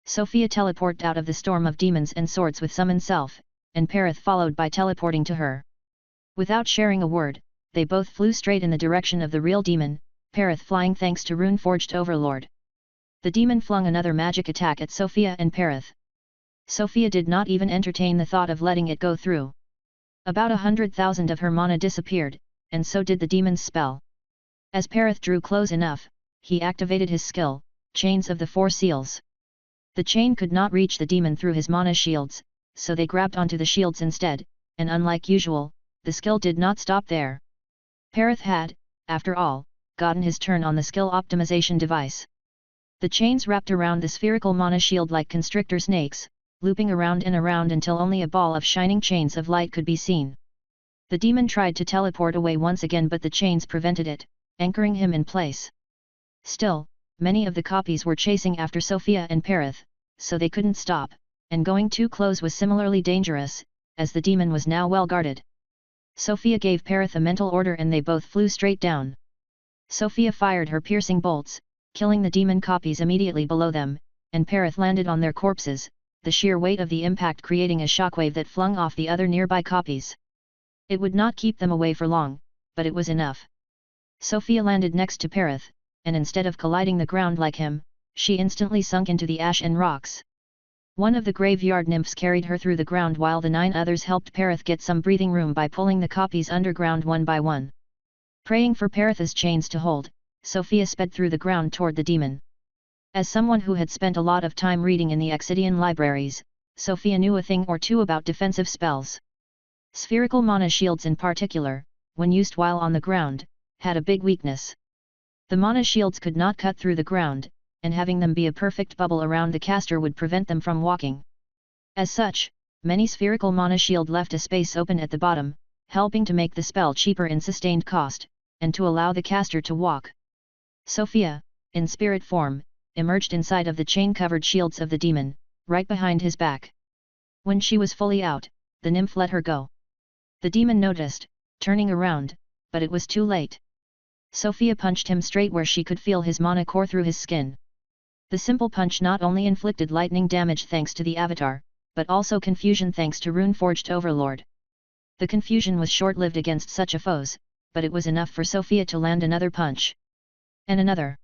Sofia teleported out of the storm of demons and swords with summon self, and Perith followed by teleporting to her. Without sharing a word, they both flew straight in the direction of the real demon, Perith flying thanks to Runeforged Overlord. The demon flung another magic attack at Sofia and Perith. Sofia did not even entertain the thought of letting it go through. About 100,000 of her mana disappeared, and so did the demon's spell. As Perith drew close enough, he activated his skill, Chains of the 4 Seals. The chain could not reach the demon through his mana shields, so they grabbed onto the shields instead, and unlike usual, the skill did not stop there. Perith had, after all, gotten his turn on the skill optimization device. The chains wrapped around the spherical mana shield like constrictor snakes, looping around and around until only a ball of shining chains of light could be seen. The demon tried to teleport away once again, but the chains prevented it, anchoring him in place. Still, many of the copies were chasing after Sofia and Perith, so they couldn't stop, and going too close was similarly dangerous, as the demon was now well guarded. Sofia gave Perith a mental order and they both flew straight down. Sofia fired her piercing bolts, killing the demon copies immediately below them, and Perith landed on their corpses, the sheer weight of the impact creating a shockwave that flung off the other nearby copies. It would not keep them away for long, but it was enough. Sofia landed next to Perith, and instead of colliding the ground like him, she instantly sunk into the ash and rocks. One of the graveyard nymphs carried her through the ground while the 9 others helped Perith get some breathing room by pulling the copies underground one by one. Praying for Perith's chains to hold, Sofia sped through the ground toward the demon. As someone who had spent a lot of time reading in the Exidian libraries, Sofia knew a thing or two about defensive spells. Spherical mana shields in particular, when used while on the ground, had a big weakness. The mana shields could not cut through the ground, and having them be a perfect bubble around the caster would prevent them from walking. As such, many spherical mana shield left a space open at the bottom, helping to make the spell cheaper in sustained cost, and to allow the caster to walk. Sofia, in spirit form, emerged inside of the chain-covered shields of the demon, right behind his back. When she was fully out, the nymph let her go. The demon noticed, turning around, but it was too late. Sofia punched him straight where she could feel his mana core through his skin. The simple punch not only inflicted lightning damage thanks to the avatar, but also confusion thanks to Runeforged Overlord. The confusion was short-lived against such a foes, but it was enough for Sofia to land another punch. And another.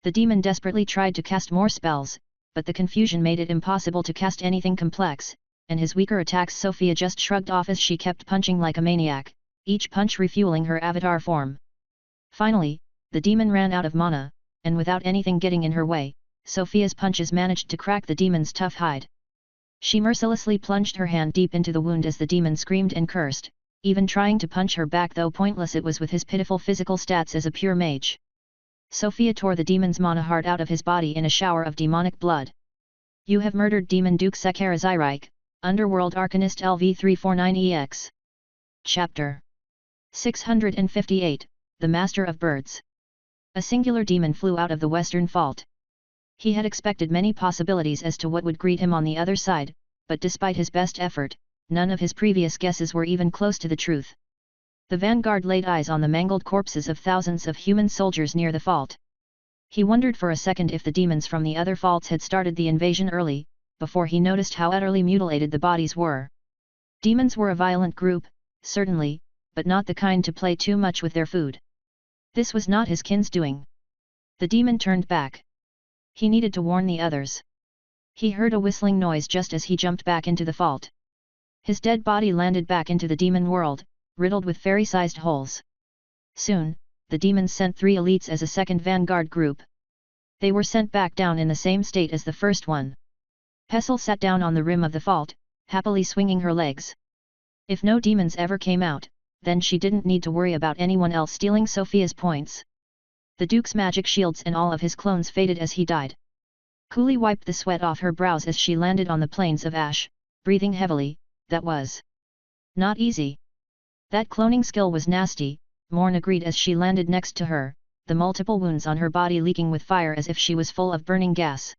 The demon desperately tried to cast more spells, but the confusion made it impossible to cast anything complex, and his weaker attacks Sofia just shrugged off as she kept punching like a maniac, each punch refueling her avatar form. Finally, the demon ran out of mana, and without anything getting in her way, Sofia's punches managed to crack the demon's tough hide. She mercilessly plunged her hand deep into the wound as the demon screamed and cursed, even trying to punch her back though pointless it was with his pitiful physical stats as a pure mage. Sofia tore the demon's mana heart out of his body in a shower of demonic blood. You have murdered Demon Duke Sakarazirike, Underworld Arcanist LV349EX. Chapter 658, The Master of Birds. A singular demon flew out of the western fault. He had expected many possibilities as to what would greet him on the other side, but despite his best effort, none of his previous guesses were even close to the truth. The vanguard laid eyes on the mangled corpses of thousands of human soldiers near the fault. He wondered for a second if the demons from the other faults had started the invasion early, before he noticed how utterly mutilated the bodies were. Demons were a violent group, certainly, but not the kind to play too much with their food. This was not his kin's doing. The demon turned back. He needed to warn the others. He heard a whistling noise just as he jumped back into the fault. His dead body landed back into the demon world, riddled with fairy-sized holes. Soon, the demons sent 3 elites as a second vanguard group. They were sent back down in the same state as the first one. Pestle sat down on the rim of the fault, happily swinging her legs. If no demons ever came out, then she didn't need to worry about anyone else stealing Sofia's points. The Duke's magic shields and all of his clones faded as he died. Coolly wiped the sweat off her brows as she landed on the plains of ash, breathing heavily. That was not easy. That cloning skill was nasty, Morn agreed as she landed next to her, the multiple wounds on her body leaking with fire as if she was full of burning gas.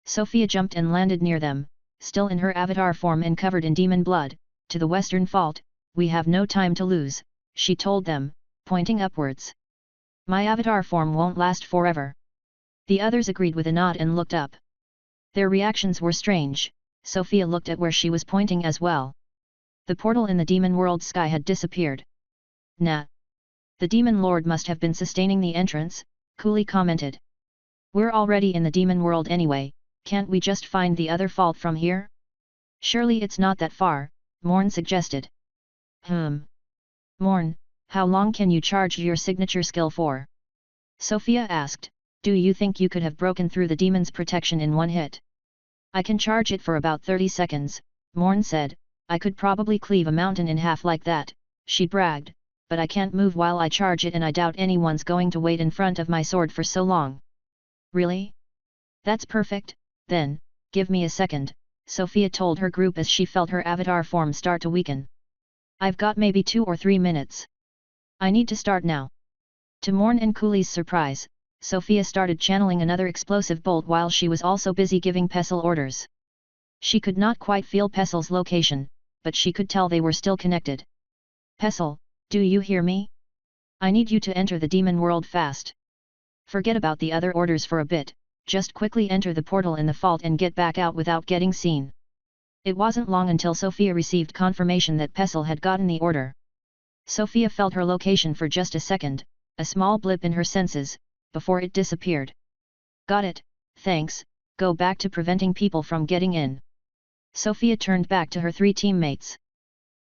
Sofia jumped and landed near them, still in her avatar form and covered in demon blood. To the western fault, we have no time to lose, she told them, pointing upwards. My avatar form won't last forever. The others agreed with a nod and looked up. Their reactions were strange. Sofia looked at where she was pointing as well. The portal in the demon world sky had disappeared. Nah. The demon lord must have been sustaining the entrance, Cooley commented. We're already in the demon world anyway, can't we just find the other fault from here? Surely it's not that far, Morn suggested. Morn, how long can you charge your signature skill for? Sofia asked, do you think you could have broken through the demon's protection in one hit? I can charge it for about 30 seconds, Morn said. I could probably cleave a mountain in half like that, she bragged, but I can't move while I charge it and I doubt anyone's going to wait in front of my sword for so long. Really? That's perfect, then, give me a second, Sofia told her group as she felt her avatar form start to weaken. I've got maybe 2 or 3 minutes. I need to start now. To Morn and Cooley's surprise, Sofia started channeling another explosive bolt while she was also busy giving Pestle orders. She could not quite feel Pestle's location, but she could tell they were still connected. Pestle, do you hear me? I need you to enter the demon world fast. Forget about the other orders for a bit, just quickly enter the portal in the vault and get back out without getting seen. It wasn't long until Sofia received confirmation that Pestle had gotten the order. Sofia felt her location for just a second, a small blip in her senses, before it disappeared. Got it, thanks, go back to preventing people from getting in. Sofia turned back to her 3 teammates.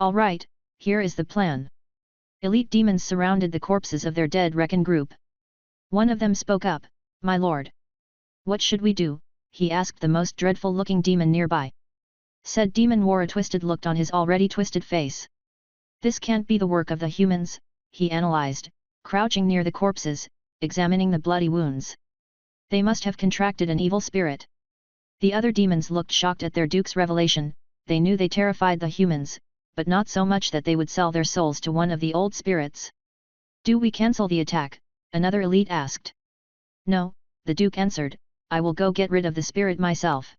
Alright, here is the plan. Elite demons surrounded the corpses of their dead Reckon group. One of them spoke up, my lord. What should we do? He asked the most dreadful-looking demon nearby. Said demon wore a twisted look on his already twisted face. This can't be the work of the humans, he analyzed, crouching near the corpses, examining the bloody wounds. They must have contracted an evil spirit. The other demons looked shocked at their duke's revelation. They knew they terrified the humans, but not so much that they would sell their souls to one of the old spirits. Do we cancel the attack? Another elite asked. No, the duke answered, I will go get rid of the spirit myself.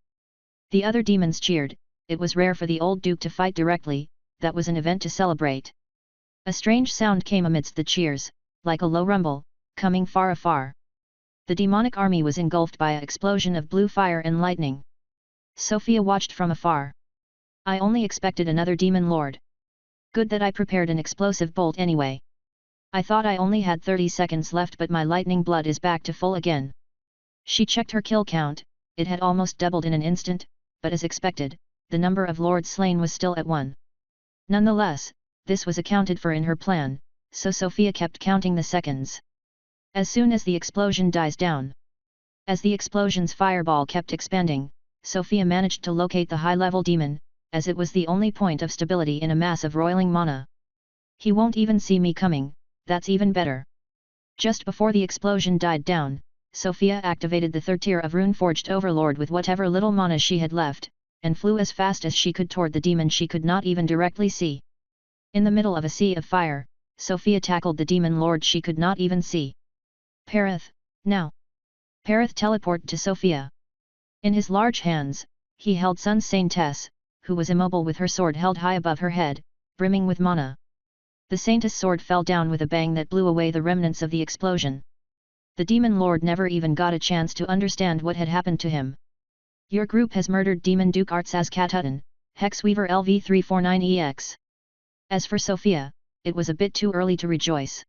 The other demons cheered. It was rare for the old duke to fight directly, that was an event to celebrate. A strange sound came amidst the cheers, like a low rumble, coming far afar. The demonic army was engulfed by an explosion of blue fire and lightning. Sofia watched from afar. I only expected another demon lord. Good that I prepared an explosive bolt anyway. I thought I only had 30 seconds left, but my lightning blood is back to full again. She checked her kill count, it had almost doubled in an instant, but as expected, the number of lords slain was still at 1. Nonetheless, this was accounted for in her plan, so Sofia kept counting the seconds. As soon as the explosion dies down. As the explosion's fireball kept expanding, Sofia managed to locate the high-level demon, as it was the only point of stability in a mass of roiling mana. He won't even see me coming, that's even better. Just before the explosion died down, Sofia activated the 3rd tier of Runeforged Overlord with whatever little mana she had left, and flew as fast as she could toward the demon she could not even directly see. In the middle of a sea of fire, Sofia tackled the demon lord she could not even see. Perith, now! Perith teleported to Sofia. In his large hands, he held Saintess, who was immobile with her sword held high above her head, brimming with mana. The Saintess' sword fell down with a bang that blew away the remnants of the explosion. The demon lord never even got a chance to understand what had happened to him. Your group has murdered Demon Duke Artsaz Katutan, Hexweaver LV349EX. As for Sofia, it was a bit too early to rejoice.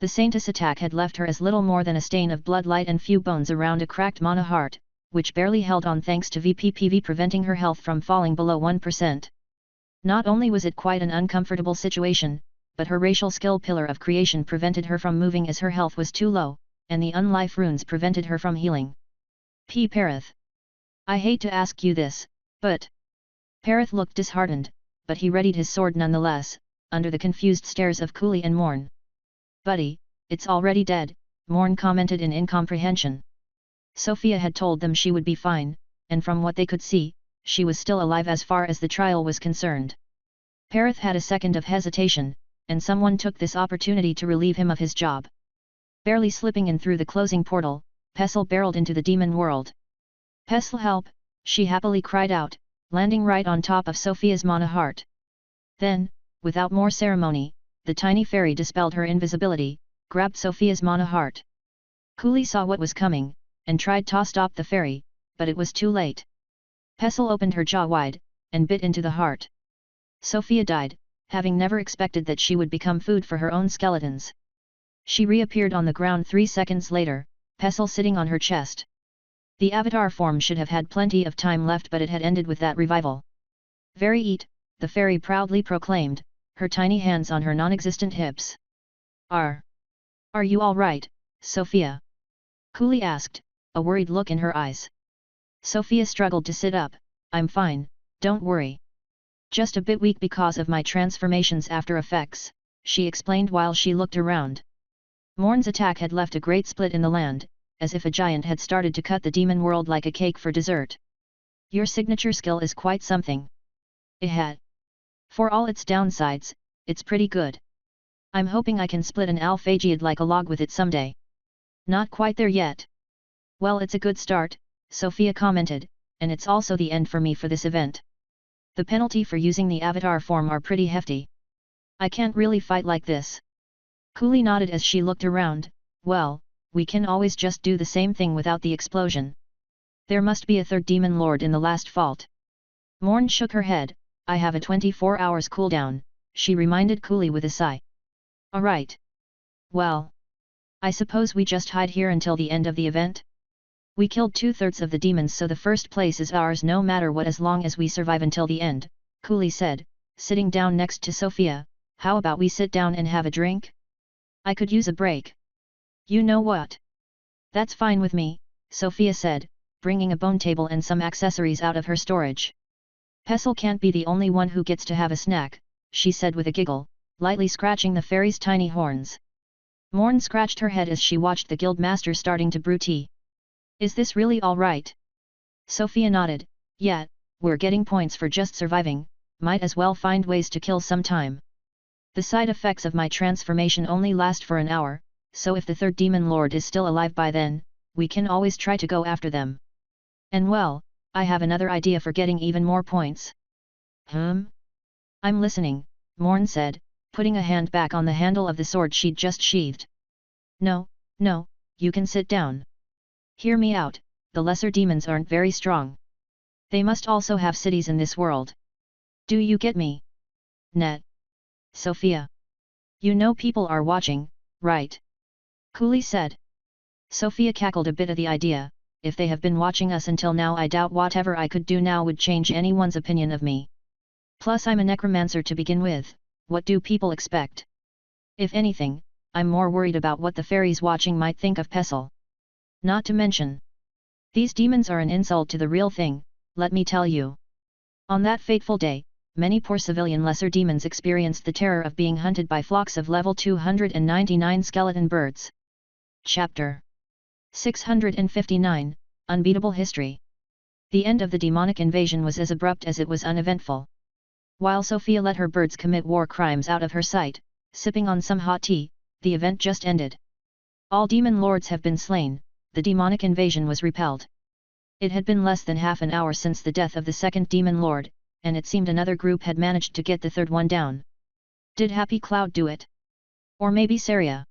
The Saintess attack had left her as little more than a stain of bloodlight and few bones around a cracked mana heart, which barely held on thanks to VPPV preventing her health from falling below 1%. Not only was it quite an uncomfortable situation, but her racial skill pillar of creation prevented her from moving as her health was too low, and the unlife runes prevented her from healing. Perith. I hate to ask you this, but... Perith looked disheartened, but he readied his sword nonetheless, under the confused stares of Cooley and Morn. Buddy, it's already dead, Morn commented in incomprehension. Sofia had told them she would be fine, and from what they could see, she was still alive as far as the trial was concerned. Perith had a second of hesitation, and someone took this opportunity to relieve him of his job. Barely slipping in through the closing portal, Pestle barreled into the demon world. Pestle, help, she happily cried out, landing right on top of Sofia's mana heart. Then, without more ceremony, the tiny fairy dispelled her invisibility, grabbed Sofia's mana heart. Cooley saw what was coming, and tried to stop the fairy, but it was too late. Pestle opened her jaw wide, and bit into the heart. Sofia died, having never expected that she would become food for her own skeletons. She reappeared on the ground 3 seconds later, Pestle sitting on her chest. The avatar form should have had plenty of time left, but it had ended with that revival. Very eat, the fairy proudly proclaimed, her tiny hands on her non-existent hips. Are you all right, Sofia? Cooley asked, a worried look in her eyes. Sofia struggled to sit up. I'm fine, don't worry. Just a bit weak because of my transformation's after effects, she explained while she looked around. Morn's attack had left a great split in the land, as if a giant had started to cut the demon world like a cake for dessert. Your signature skill is quite something. It had. For all its downsides, it's pretty good. I'm hoping I can split an alphagiad like a log with it someday. Not quite there yet. Well, it's a good start, Sofia commented, and it's also the end for me for this event. The penalty for using the avatar form are pretty hefty. I can't really fight like this. Cooley nodded as she looked around. Well, we can always just do the same thing without the explosion. There must be a third demon lord in the last vault. Morn shook her head. I have a 24 hours cooldown, she reminded Cooley with a sigh. Alright. Well, I suppose we just hide here until the end of the event? We killed 2/3 of the demons, so the first place is ours no matter what, as long as we survive until the end, Cooley said, sitting down next to Sofia. How about we sit down and have a drink? I could use a break. You know what? That's fine with me, Sofia said, bringing a bone table and some accessories out of her storage. Pestle can't be the only one who gets to have a snack, she said with a giggle, lightly scratching the fairy's tiny horns. Morn scratched her head as she watched the guildmaster starting to brew tea. Is this really all right? Sofia nodded. Yeah, we're getting points for just surviving, might as well find ways to kill some time. The side effects of my transformation only last for an hour, so if the third demon lord is still alive by then, we can always try to go after them. And well, I have another idea for getting even more points. I'm listening, Morn said, putting a hand back on the handle of the sword she'd just sheathed. No, you can sit down. Hear me out, the lesser demons aren't very strong. They must also have cities in this world. Do you get me? Net. Sofia. You know people are watching, right? Cooley said. Sofia cackled a bit at the idea. If they have been watching us until now, I doubt whatever I could do now would change anyone's opinion of me. Plus I'm a necromancer to begin with, what do people expect? If anything, I'm more worried about what the fairies watching might think of Pestle. Not to mention, these demons are an insult to the real thing, let me tell you. On that fateful day, many poor civilian lesser demons experienced the terror of being hunted by flocks of level 299 skeleton birds. Chapter 659, Unbeatable History. The end of the demonic invasion was as abrupt as it was uneventful. While Sofia let her birds commit war crimes out of her sight, sipping on some hot tea, the event just ended. All demon lords have been slain, the demonic invasion was repelled. It had been less than half an hour since the death of the second demon lord, and it seemed another group had managed to get the third one down. Did Happy Cloud do it? Or maybe Saria?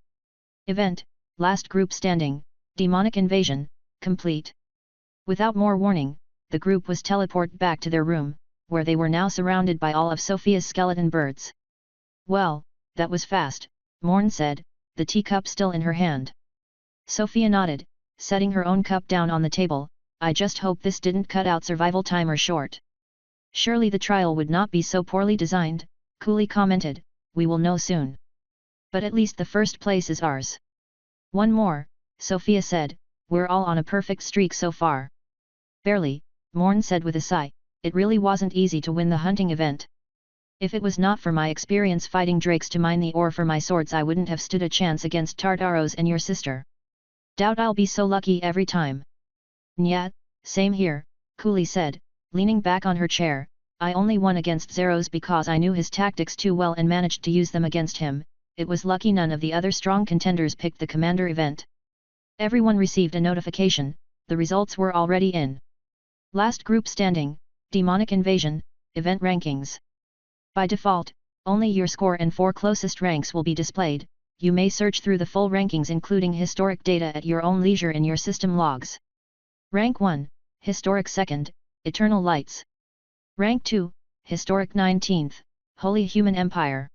Event, last group standing, demonic invasion, complete. Without more warning, the group was teleported back to their room, where they were now surrounded by all of Sofia's skeleton birds. Well, that was fast, Morn said, the teacup still in her hand. Sofia nodded, setting her own cup down on the table. I just hope this didn't cut out survival timer short. Surely the trial would not be so poorly designed, Cooley commented. We will know soon. But at least the first place is ours. One more, Sofia said, we're all on a perfect streak so far. Barely, Morn said with a sigh, it really wasn't easy to win the hunting event. If it was not for my experience fighting drakes to mine the ore for my swords, I wouldn't have stood a chance against Tartaros and your sister. Doubt I'll be so lucky every time. Nyat, same here, Cooley said, leaning back on her chair. I only won against Zeros because I knew his tactics too well and managed to use them against him. It was lucky none of the other strong contenders picked the commander event. Everyone received a notification, the results were already in. Last group standing, demonic invasion, event rankings. By default, only your score and 4 closest ranks will be displayed. You may search through the full rankings including historic data at your own leisure in your system logs. Rank 1, Historic 2nd, Eternal Lights. Rank 2, Historic 19th, Holy Human Empire.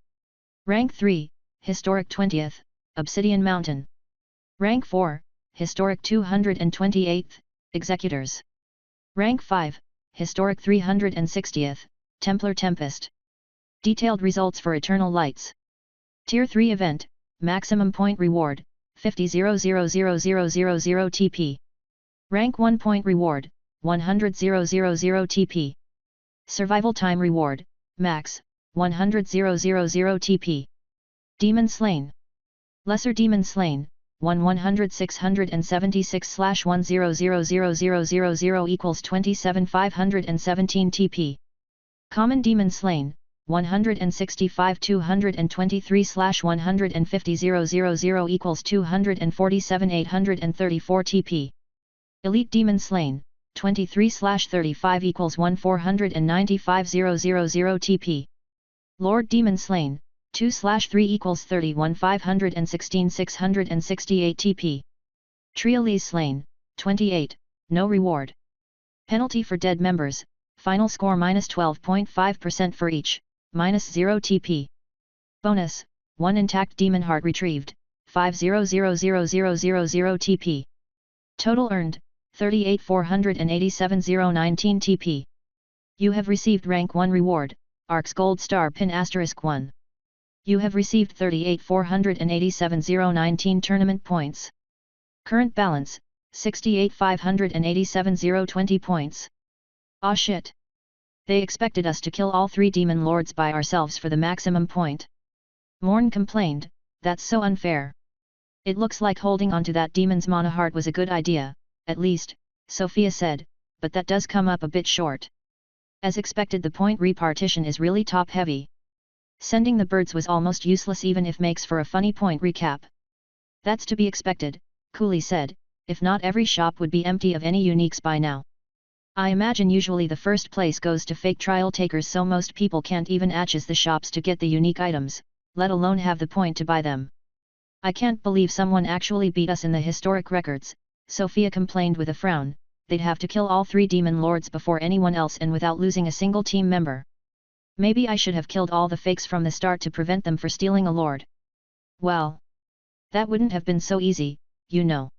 Rank 3, Historic 20th, Obsidian Mountain. Rank 4, Historic 228th, Executors. Rank 5, Historic 360th, Templar Tempest. Detailed results for Eternal Lights. Tier 3 Event, Maximum Point Reward, 50,000,000 TP. Rank 1 Point Reward, 100,000 TP. Survival Time Reward, Max, 100,000 TP. Demon Slain. Lesser Demon Slain, 1,676/100,000 equals 27,517 TP. Common Demon Slain, 165,223/150,000 equals 247,834 TP. Elite Demon Slain, 23/35 equals 1,495,000 TP. Lord Demon Slain, 2/3 equals 31 516 668 TP. Triales slain, 28, no reward. Penalty for dead members, final score minus 12.5% for each, minus 0 TP. Bonus, 1 intact demon heart retrieved, 5000000 TP. Total earned, 38,487,019 TP. You have received rank 1 reward, Arcs Gold Star Pin *1. You have received 38,487,019 tournament points. Current balance, 68,587,020 points. Aw shit. They expected us to kill all 3 demon lords by ourselves for the maximum point. Morn complained, that's so unfair. It looks like holding onto that demon's mana heart was a good idea, at least, Sofia said, but that does come up a bit short. As expected, the point repartition is really top heavy. Sending the birds was almost useless, even if makes for a funny point recap. That's to be expected, Cooley said, if not every shop would be empty of any uniques by now. I imagine usually the first place goes to fake trial takers, so most people can't even access the shops to get the unique items, let alone have the point to buy them. I can't believe someone actually beat us in the historic records, Sofia complained with a frown. They'd have to kill all 3 demon lords before anyone else and without losing a single team member. Maybe I should have killed all the fakes from the start to prevent them from stealing a lord. Well, that wouldn't have been so easy, you know.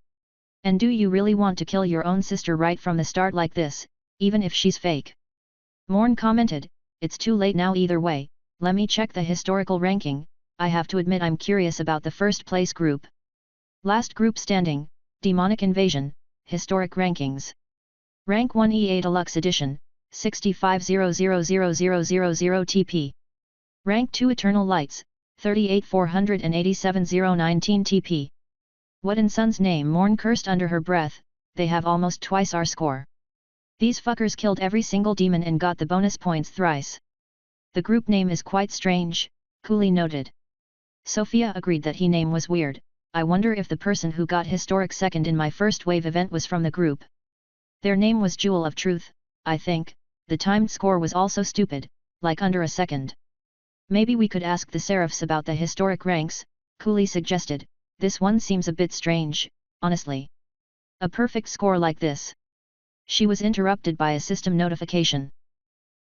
And do you really want to kill your own sister right from the start like this, even if she's fake? Morn commented, it's too late now either way, let me check the historical ranking. I have to admit I'm curious about the first place group. Last group standing, Demonic Invasion, Historic Rankings. Rank 1 EA Deluxe Edition, 65,000,000 TP. Rank 2 Eternal Lights, 38,487,019 TP. What in sun's name? Morn cursed under her breath, they have almost twice our score. These fuckers killed every single demon and got the bonus points thrice. The group name is quite strange, Cooley noted. Sofia agreed that he name was weird. I wonder if the person who got historic second in my first wave event was from the group. Their name was Jewel of Truth, I think. The timed score was also stupid, like under a second. Maybe we could ask the Seraphs about the historic ranks, Cooley suggested. This one seems a bit strange, honestly. A perfect score like this. She was interrupted by a system notification.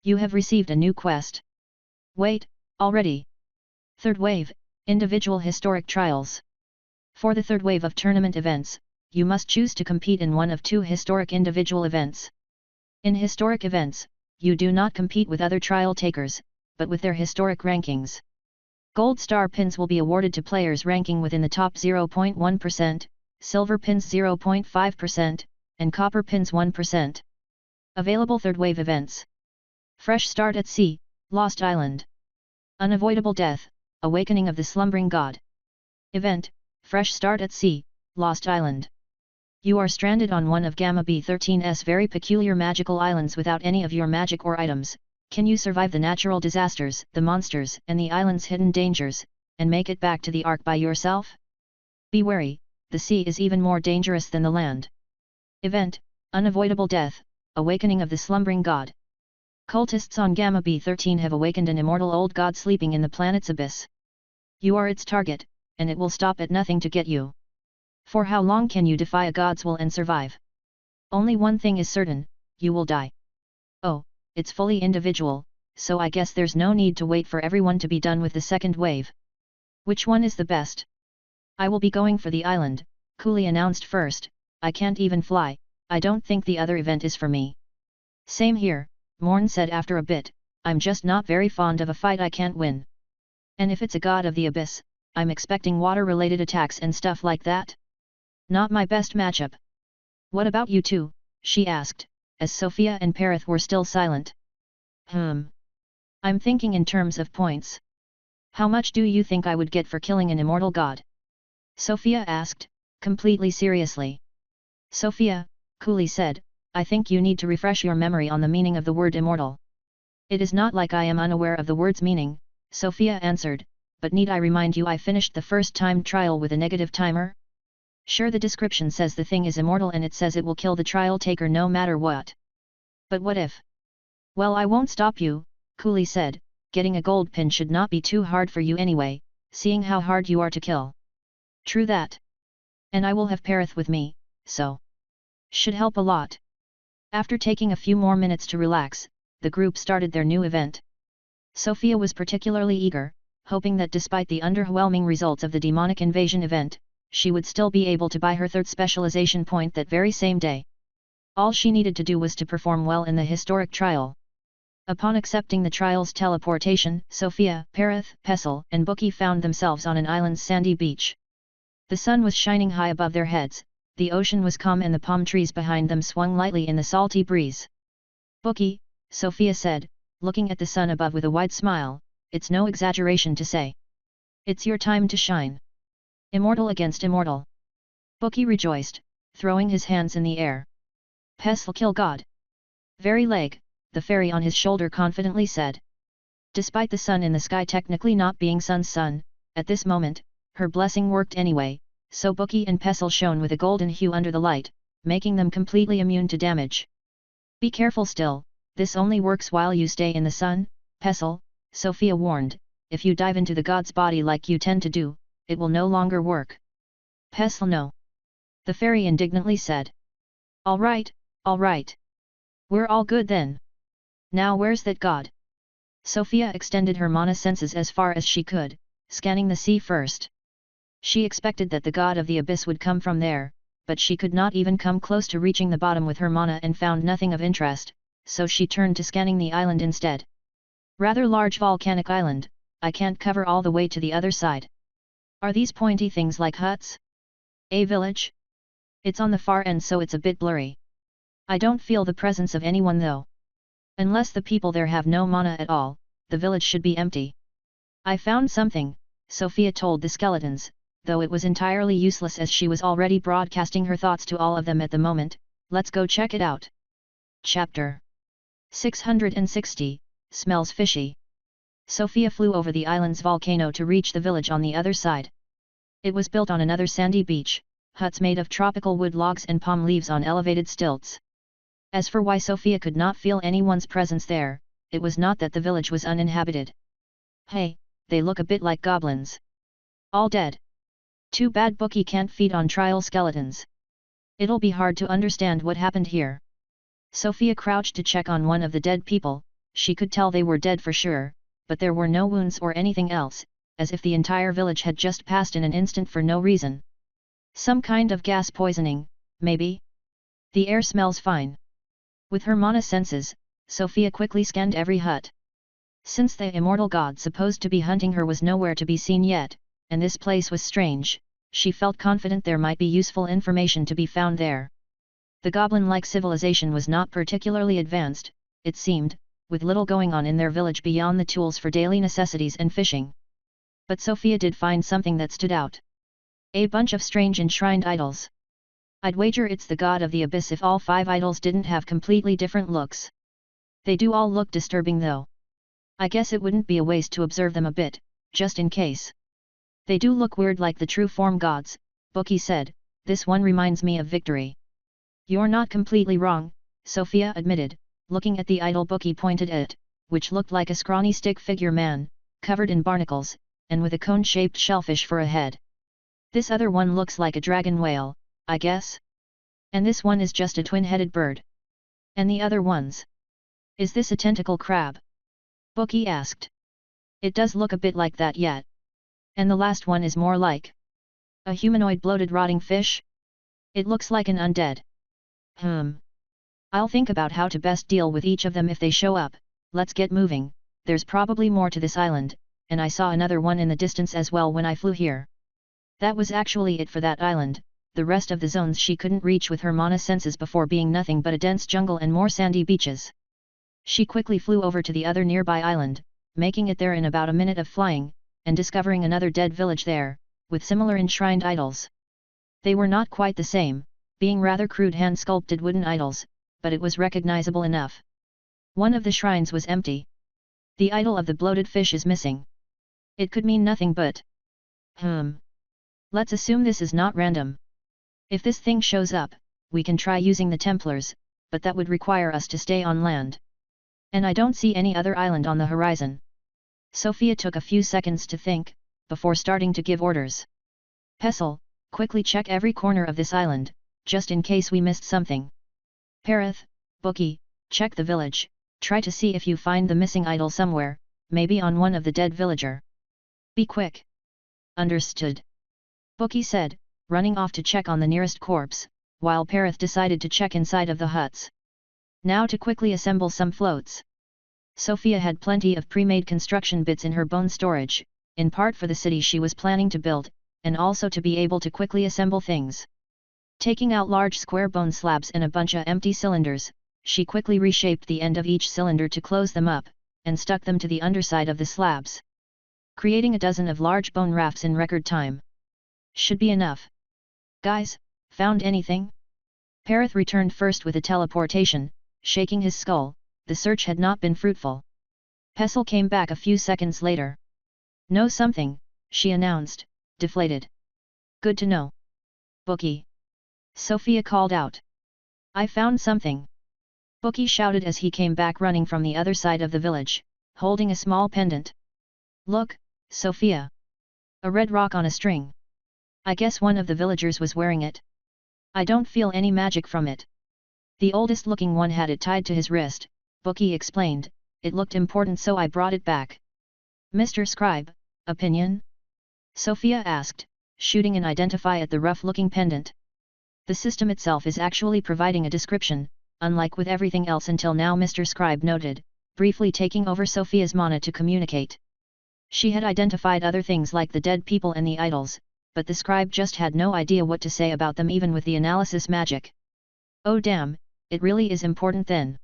You have received a new quest. Wait, already? Third wave, individual historic trials. For the third wave of tournament events, you must choose to compete in one of 2 historic individual events. In historic events, you do not compete with other trial takers, but with their historic rankings. Gold star pins will be awarded to players ranking within the top 0.1%, silver pins 0.5%, and copper pins 1%. Available third wave events. Fresh Start at Sea, Lost Island. Unavoidable Death, Awakening of the Slumbering God. Event, Fresh Start at Sea, Lost Island. You are stranded on one of Gamma B13's very peculiar magical islands without any of your magic or items. Can you survive the natural disasters, the monsters, and the island's hidden dangers, and make it back to the Ark by yourself? Be wary, the sea is even more dangerous than the land. Event, Unavoidable Death, Awakening of the Slumbering God. Cultists on Gamma B13 have awakened an immortal old god sleeping in the planet's abyss. You are its target, and it will stop at nothing to get you. For how long can you defy a god's will and survive? Only one thing is certain, you will die. Oh, it's fully individual, so I guess there's no need to wait for everyone to be done with the second wave. Which one is the best? I will be going for the island, Cooley announced first. I can't even fly, I don't think the other event is for me. Same here, Morn said after a bit, I'm just not very fond of a fight I can't win. And if it's a god of the abyss, I'm expecting water-related attacks and stuff like that. Not my best matchup. What about you two? She asked, as Sofia and Perith were still silent. I'm thinking in terms of points. How much do you think I would get for killing an immortal god? Sofia asked, completely seriously. Sofia, Cooley said, I think you need to refresh your memory on the meaning of the word immortal. It is not like I am unaware of the word's meaning, Sofia answered, but need I remind you I finished the first time trial with a negative timer? Sure, the description says the thing is immortal and it says it will kill the trial taker no matter what. But what if? Well, I won't stop you, Cooley said, getting a gold pin should not be too hard for you anyway, seeing how hard you are to kill. True that. And I will have Perith with me, so should help a lot. After taking a few more minutes to relax, the group started their new event. Sofia was particularly eager, hoping that despite the underwhelming results of the demonic invasion event, she would still be able to buy her third specialization point that very same day. All she needed to do was to perform well in the historic trial. Upon accepting the trial's teleportation, Sofia, Perith, Pestle, and Bookie found themselves on an island's sandy beach. The sun was shining high above their heads, the ocean was calm and the palm trees behind them swung lightly in the salty breeze. Bookie, Sofia said, looking at the sun above with a wide smile, it's no exaggeration to say. It's your time to shine. Immortal against immortal. Bookie rejoiced, throwing his hands in the air. Pestle kill God. Very leg, the fairy on his shoulder confidently said. Despite the sun in the sky technically not being sun's sun, at this moment, her blessing worked anyway, so Bookie and Pestle shone with a golden hue under the light, making them completely immune to damage. Be careful still, this only works while you stay in the sun, Pestle, Sofia warned, if you dive into the god's body like you tend to do, it will no longer work. Pestle no. The fairy indignantly said. All right. We're all good then. Now where's that god? Sofia extended her mana senses as far as she could, scanning the sea first. She expected that the god of the abyss would come from there, but she could not even come close to reaching the bottom with her mana and found nothing of interest, so she turned to scanning the island instead. Rather large volcanic island, I can't cover all the way to the other side. Are these pointy things like huts? A village? It's on the far end so it's a bit blurry. I don't feel the presence of anyone though. Unless the people there have no mana at all, the village should be empty. I found something, Sofia told the skeletons, though it was entirely useless as she was already broadcasting her thoughts to all of them at the moment. Let's go check it out. Chapter 660, Smells Fishy. Sofia flew over the island's volcano to reach the village on the other side. It was built on another sandy beach, huts made of tropical wood logs and palm leaves on elevated stilts. As for why Sofia could not feel anyone's presence there, it was not that the village was uninhabited. Hey, they look a bit like goblins. All dead. Too bad Bookie can't feed on trial skeletons. It'll be hard to understand what happened here. Sofia crouched to check on one of the dead people. She could tell they were dead for sure, but there were no wounds or anything else, as if the entire village had just passed in an instant for no reason. Some kind of gas poisoning, maybe? The air smells fine. With her mana senses, Sofia quickly scanned every hut. Since the immortal god supposed to be hunting her was nowhere to be seen yet, and this place was strange, she felt confident there might be useful information to be found there. The goblin-like civilization was not particularly advanced, it seemed, with little going on in their village beyond the tools for daily necessities and fishing. But Sofia did find something that stood out. A bunch of strange enshrined idols. I'd wager it's the god of the abyss if all 5 idols didn't have completely different looks. They do all look disturbing though. I guess it wouldn't be a waste to observe them a bit, just in case. They do look weird like the true form gods, Bookie said, this one reminds me of Victory. You're not completely wrong, Sofia admitted, looking at the idol Bookie pointed at, which looked like a scrawny stick figure man, covered in barnacles, and with a cone-shaped shellfish for a head. This other one looks like a dragon whale, I guess? And this one is just a twin-headed bird. And the other ones? Is this a tentacle crab? Bookie asked. It does look a bit like that yet. And the last one is more like a humanoid bloated rotting fish? It looks like an undead. I'll think about how to best deal with each of them if they show up. Let's get moving, there's probably more to this island, and I saw another one in the distance as well when I flew here. That was actually it for that island, the rest of the zones she couldn't reach with her mana senses before being nothing but a dense jungle and more sandy beaches. She quickly flew over to the other nearby island, making it there in about a minute of flying, and discovering another dead village there, with similar enshrined idols. They were not quite the same, being rather crude hand-sculpted wooden idols, but it was recognizable enough. One of the shrines was empty. The idol of the bloated fish is missing. It could mean nothing but... Let's assume this is not random. If this thing shows up, we can try using the Templars, but that would require us to stay on land. And I don't see any other island on the horizon. Sofia took a few seconds to think, before starting to give orders. Pestle, quickly check every corner of this island, just in case we missed something. Parath, Bookie, check the village, try to see if you find the missing idol somewhere, maybe on one of the dead villager. Be quick. Understood. Bookie said, running off to check on the nearest corpse, while Parath decided to check inside of the huts. Now to quickly assemble some floats. Sofia had plenty of pre-made construction bits in her bone storage, in part for the city she was planning to build, and also to be able to quickly assemble things. Taking out large square bone slabs and a bunch of empty cylinders, she quickly reshaped the end of each cylinder to close them up, and stuck them to the underside of the slabs, creating a dozen of large bone rafts in record time. Should be enough. Guys, found anything? Parath returned first with a teleportation, shaking his skull. The search had not been fruitful. Pestle came back a few seconds later. Know something, she announced, deflated. Good to know. Bookie. Sofia called out. I found something. Bookie shouted as he came back running from the other side of the village, holding a small pendant. Look, Sofia. A red rock on a string. I guess one of the villagers was wearing it. I don't feel any magic from it. The oldest looking one had it tied to his wrist, Bookie explained. It looked important, so I brought it back. Mr. Scribe, opinion? Sofia asked, shooting an identify at the rough-looking pendant. The system itself is actually providing a description, unlike with everything else until now, Mr. Scribe noted, briefly taking over Sofia's mana to communicate. She had identified other things like the dead people and the idols, but the scribe just had no idea what to say about them even with the analysis magic. Oh damn, it really is important then.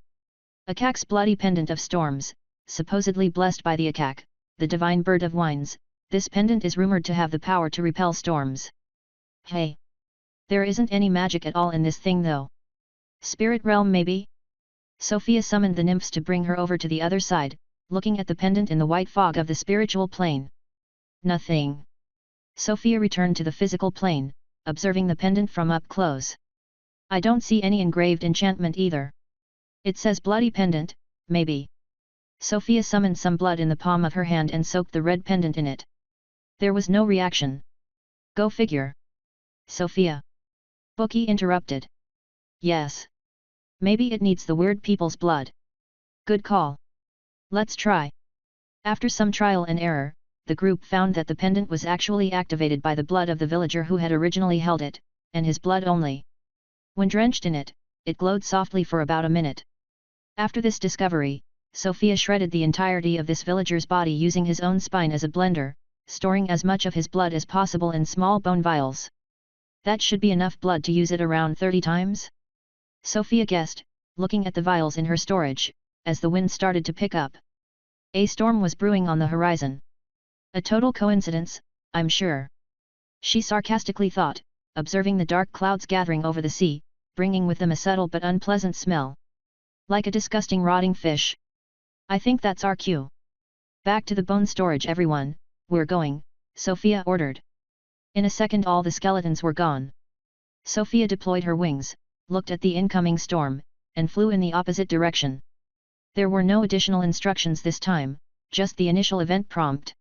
Akak's bloody pendant of storms, supposedly blessed by the Akak, the divine bird of winds, this pendant is rumored to have the power to repel storms. Hey! There isn't any magic at all in this thing though. Spirit realm maybe? Sofia summoned the nymphs to bring her over to the other side, looking at the pendant in the white fog of the spiritual plane. Nothing. Sofia returned to the physical plane, observing the pendant from up close. I don't see any engraved enchantment either. It says bloody pendant, maybe. Sofia summoned some blood in the palm of her hand and soaked the red pendant in it. There was no reaction. Go figure. Sofia. Bookie interrupted. Yes. Maybe it needs the weird people's blood. Good call. Let's try. After some trial and error, the group found that the pendant was actually activated by the blood of the villager who had originally held it, and his blood only. When drenched in it, it glowed softly for about a minute. After this discovery, Sofia shredded the entirety of this villager's body using his own spine as a blender, storing as much of his blood as possible in small bone vials. That should be enough blood to use it around 30 times? Sofia guessed, looking at the vials in her storage, as the wind started to pick up. A storm was brewing on the horizon. A total coincidence, I'm sure. She sarcastically thought, observing the dark clouds gathering over the sea, bringing with them a subtle but unpleasant smell. Like a disgusting rotting fish. I think that's our cue. Back to the bone storage everyone, we're going, Sofia ordered. In a second all the skeletons were gone. Sofia deployed her wings, looked at the incoming storm, and flew in the opposite direction. There were no additional instructions this time, just the initial event prompt.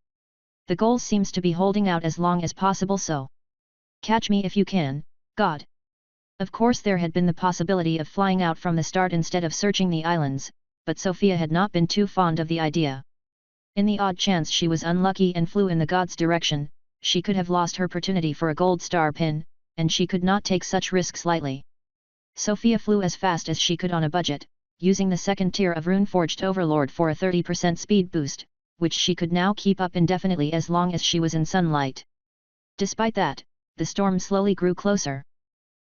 The goal seems to be holding out as long as possible, so catch me if you can, God. Of course there had been the possibility of flying out from the start instead of searching the islands, but Sofia had not been too fond of the idea. In the odd chance she was unlucky and flew in the god's direction, she could have lost her opportunity for a gold star pin, and she could not take such risks lightly. Sofia flew as fast as she could on a budget, using the second tier of Runeforged Overlord for a 30% speed boost, which she could now keep up indefinitely as long as she was in sunlight. Despite that, the storm slowly grew closer.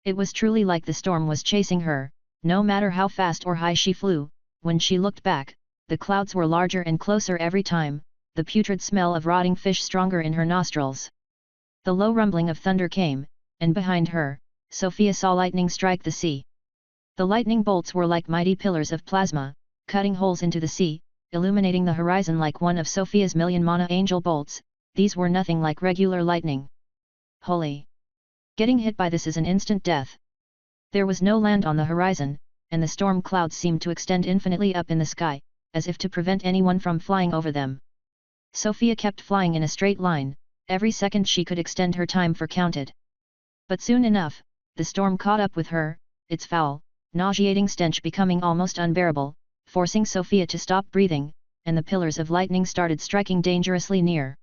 It was truly like the storm was chasing her, no matter how fast or high she flew. When she looked back, the clouds were larger and closer every time, the putrid smell of rotting fish stronger in her nostrils. The low rumbling of thunder came, and behind her, Sofia saw lightning strike the sea. The lightning bolts were like mighty pillars of plasma, cutting holes into the sea, illuminating the horizon like one of Sofia's million mana angel bolts. These were nothing like regular lightning. Holy! Getting hit by this is an instant death. There was no land on the horizon, and the storm clouds seemed to extend infinitely up in the sky, as if to prevent anyone from flying over them. Sofia kept flying in a straight line, every second she could extend her time for counted. But soon enough, the storm caught up with her, its foul, nauseating stench becoming almost unbearable, forcing Sofia to stop breathing, and the pillars of lightning started striking dangerously near.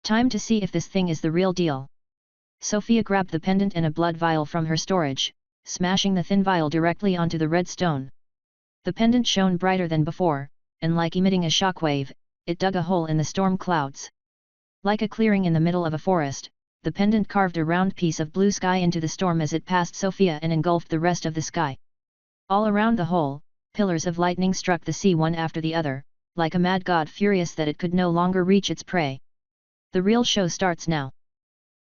Time to see if this thing is the real deal. Sofia grabbed the pendant and a blood vial from her storage, smashing the thin vial directly onto the red stone. The pendant shone brighter than before, and like emitting a shockwave, it dug a hole in the storm clouds. Like a clearing in the middle of a forest, the pendant carved a round piece of blue sky into the storm as it passed Sofia and engulfed the rest of the sky. All around the hole, pillars of lightning struck the sea one after the other, like a mad god furious that it could no longer reach its prey. The real show starts now.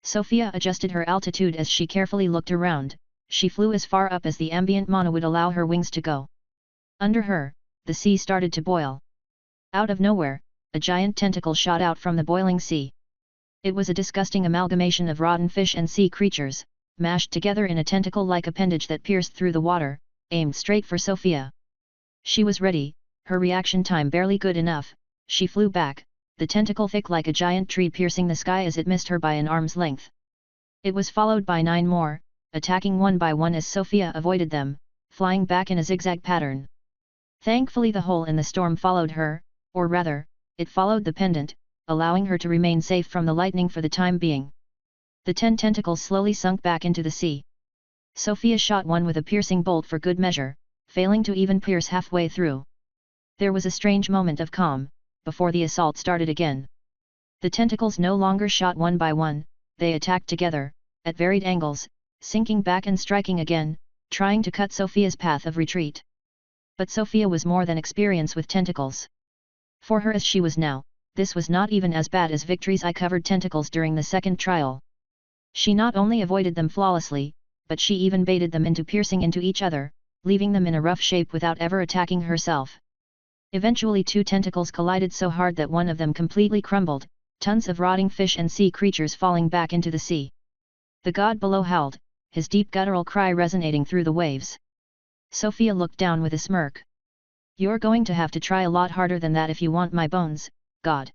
Sofia adjusted her altitude as she carefully looked around. She flew as far up as the ambient mana would allow her wings to go. Under her, the sea started to boil. Out of nowhere, a giant tentacle shot out from the boiling sea. It was a disgusting amalgamation of rotten fish and sea creatures, mashed together in a tentacle-like appendage that pierced through the water, aimed straight for Sofia. She was ready, her reaction time barely good enough. She flew back, the tentacle thick like a giant tree piercing the sky as it missed her by an arm's length. It was followed by 9 more, attacking one by one as Sofia avoided them, flying back in a zigzag pattern. Thankfully the hole in the storm followed her, or rather, it followed the pendant, allowing her to remain safe from the lightning for the time being. The 10 tentacles slowly sunk back into the sea. Sofia shot one with a piercing bolt for good measure, failing to even pierce halfway through. There was a strange moment of calm, before the assault started again. The tentacles no longer shot one by one, they attacked together, at varied angles, sinking back and striking again, trying to cut Sofia's path of retreat. But Sofia was more than experienced with tentacles. For her as she was now, this was not even as bad as Victory's eye-covered tentacles during the second trial. She not only avoided them flawlessly, but she even baited them into piercing into each other, leaving them in a rough shape without ever attacking herself. Eventually 2 tentacles collided so hard that one of them completely crumbled, tons of rotting fish and sea creatures falling back into the sea. The god below howled, his deep guttural cry resonating through the waves. Sofia looked down with a smirk. "You're going to have to try a lot harder than that if you want my bones, god."